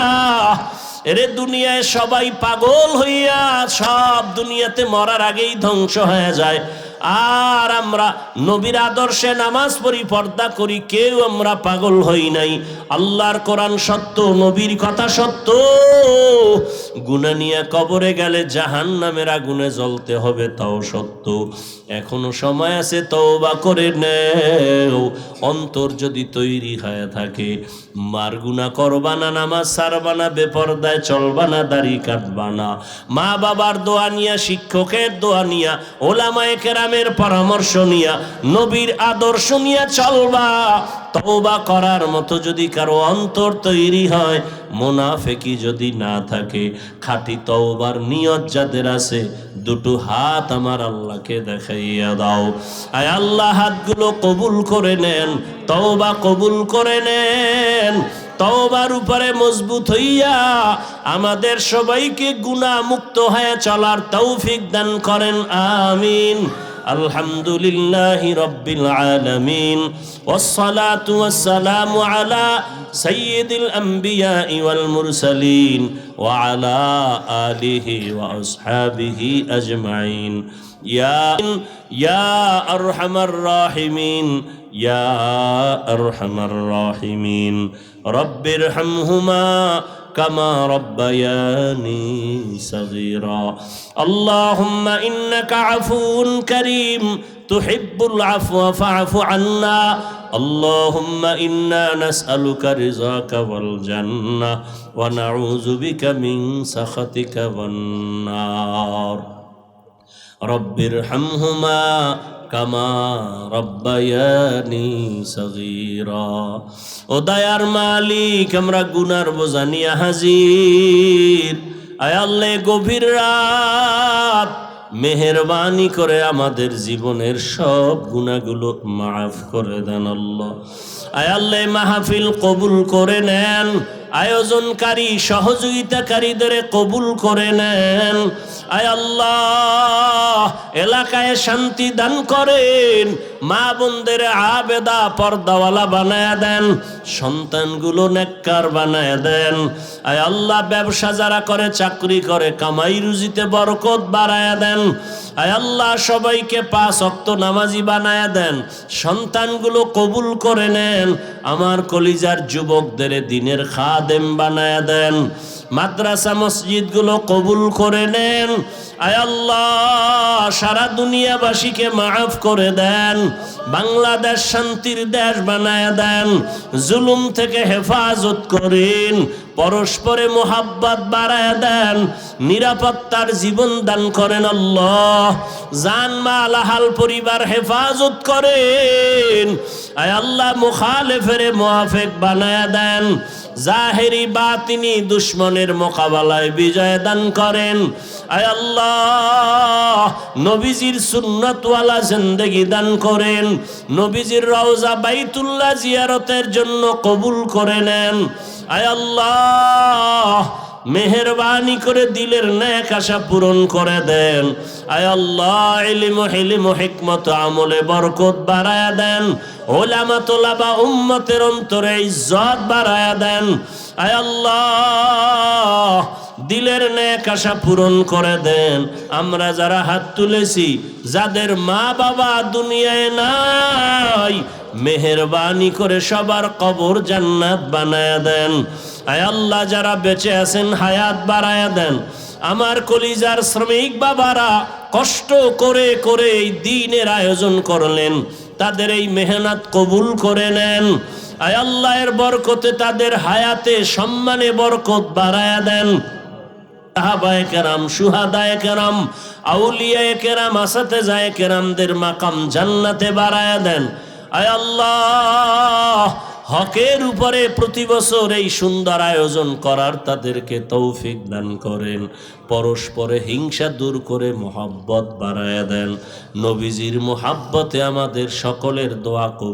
এরে দুনিয়ায় সবাই পাগল হইয়া সব দুনিয়াতে মরার আগেই ধ্বংস হয়ে যায়। আর আমরা নবীর আদর্শে নামাজ পড়ি, পর্দা করি, কেউ আমরা পাগল হই নাই। আল্লাহর কোরআন সত্য, নবীর কথা সত্য। গুনাহ নিয়ে কবরে গেলে জাহান্নামের আগুনে জ্বলতে হবে, তাও সত্য। এখনো সময় আছে, তওবা করে নেও। অন্তর যদি তৈরি হয়ে থাকে, মার গুনাহ করবা না, নামাজ ছাড়বা না, বেপরদায় চলবা না, দাড়ি কাটবা না, মা বাবার দোয়া নিয়া, শিক্ষকের দোয়া নিয়া, ওলামায়ে কেরামের পরামর্শ নিয়া, নবীর আদর্শ নিয়া চলবা। তওবা করার মতো যদি কারো অন্তর তৈরি হয়, মুনাফিকি যদি না থাকে, খাঁটি তওবার নিয়ত যাদের আছে, দুটো হাত আমার আল্লাহকে দেখাইয়া দাও। আয় আল্লাহ, হাতগুলো কবুল করে নেন, তওবা কবুল করে নেন। তওবার উপরে মজবুত হইয়া আমাদের সবাইকে গুনাহ মুক্ত হয়ে চলার তৌফিক দান করেন, আমিন। আলহামদুলিল্লাহি রাব্বিল আলামিন, ওয়াসসালাতু ওয়াসসালামু আলা সাইয়্যিদিল আমবিয়াই ওয়াল মুরসালিন ওয়া আলা আলিহি ওয়া আসহাবিহি আজমাইন। ইয়া আরহামার রাহিমিন, ইয়া আরহামার রাহিমিন, রব্বিরহামহুমা কামা রব্বায়ানি সগীরা। আল্লাহুম্মা ইন্নাকা আফুউন কারীম তুহিব্বুল আফওয়া ফা'ফু আন্না। আল্লাহুম্মা ইন্না নাসআলুকা রিযাকা ওয়াল জান্নাহ ওয়া নাউযু বিকা মিন সাখাতিকা ওয়ান নার। রব্বিরহামহুমা কামা রব্বায়ানি সগীরা। ও দয়ার মালিক, আমরা গুনার বোঝা নিয়ে হাজির। আয় আল্লাহ, গভীর রাত, মেহেরবানি করে আমাদের জীবনের সব গুনাহগুলো মাফ করে দেন আল্লাহ। আয় আল্লাহ, মাহফিল কবুল করে নেন, আয়োজনকারী সহযোগিতাকারীদের কবুল করে নেন। আয় আল্লাহ, এলাকায় শান্তি দান করেন, মা বোনদের আবেদা পর্দাওয়ালা বানায়া দেন, সন্তানগুলো নেককার বানায়া দেন। আয় আল্লাহ, ব্যবসা যারা করে, চাকরি করে, কামাই রুজিতে বরকত বাড়ায়া দেন। আয় আল্লাহ, সবাইকে 5 ওয়াক্ত নামাজি বানায়া দেন, সন্তানগুলো কবুল করে নেন। আমার কলিজার যুবকদের দিনের খাদেম বানায়া দেন, মাদ্রাসা মসজিদগুলো কবুল করে নেন। আয় আল্লাহ, সারা দুনিয়াবাসীকে মাফ করে দেন, বাংলাদেশ শান্তির দেশ বানায়া দেন, জুলুম থেকে হেফাজত করেন, পরস্পরে মোহাব্বত বাড়ায়া দেন, নিরাপত্তার জীবন দান করেন আল্লাহ। জান মাল আহাল পরিবার হেফাজত করেন। আয় আল্লাহ, মুখালেফের মুআফিক বানায়া দেন, জাহেরি বাতিনি দুশ্মনের মোকাবেলায় বিজয় দান করেন। আয় আল্লাহ, নবীজির সুন্নতওয়ালা জিন্দেগি দান করেন, নবীজির রওজা বাইতুল্লাহ জিয়ারতের জন্য কবুল করে নেন। আয় আল্লাহ, মেহেরবানি করে দিলের নেক আশা পূরণ করে দেন। আয় আল্লাহ, ইলম হিলম হিকমত আমলে বরকত বাড়ায়া দেন, ওলামা তোলাবা উম্মতের অন্তরে ইজ্জত বাড়ায়া দেন। আয় আল্লাহ, দিলের নেক আশা পূরণ করে দেন। আমরা যারা হাত তুলেছি, যাদের মা বাবা দুনিয়ায় নাই, মেহেরবানি করে সবার কবর জান্নাত বানায়া দেন। আয় আল্লাহ, যারা বেঁচে আছেন হায়াত বাড়ায়া দেন। আমার কলিজার শ্রমিক বাবারা কষ্ট করে করে এই দিনের আয়োজন করলেন, তাদের এই মেহনত কবুল করে নেন। আয় আল্লাহর বরকতে তাদের হায়াতে সম্মানে বরকত বাড়ায়া দেন। সাহাবায়ে কেরাম, শুহাদায়ে কেরাম, আউলিয়ায়ে কেরাম, আসাতেজায়ে কেরামদের মাকাম জান্নাতে বাড়ায়া দেন। আয় আল্লাহ, হকের উপরে প্রতি বছর এই সুন্দর আয়োজন করার তাদেরকে তৌফিক দান করেন। পরস্পরে হিংসা দূর করে মোহাব্বত বাড়ায়া দেন। নবীজির মোহাব্বতে আমাদের সকলের দোয়া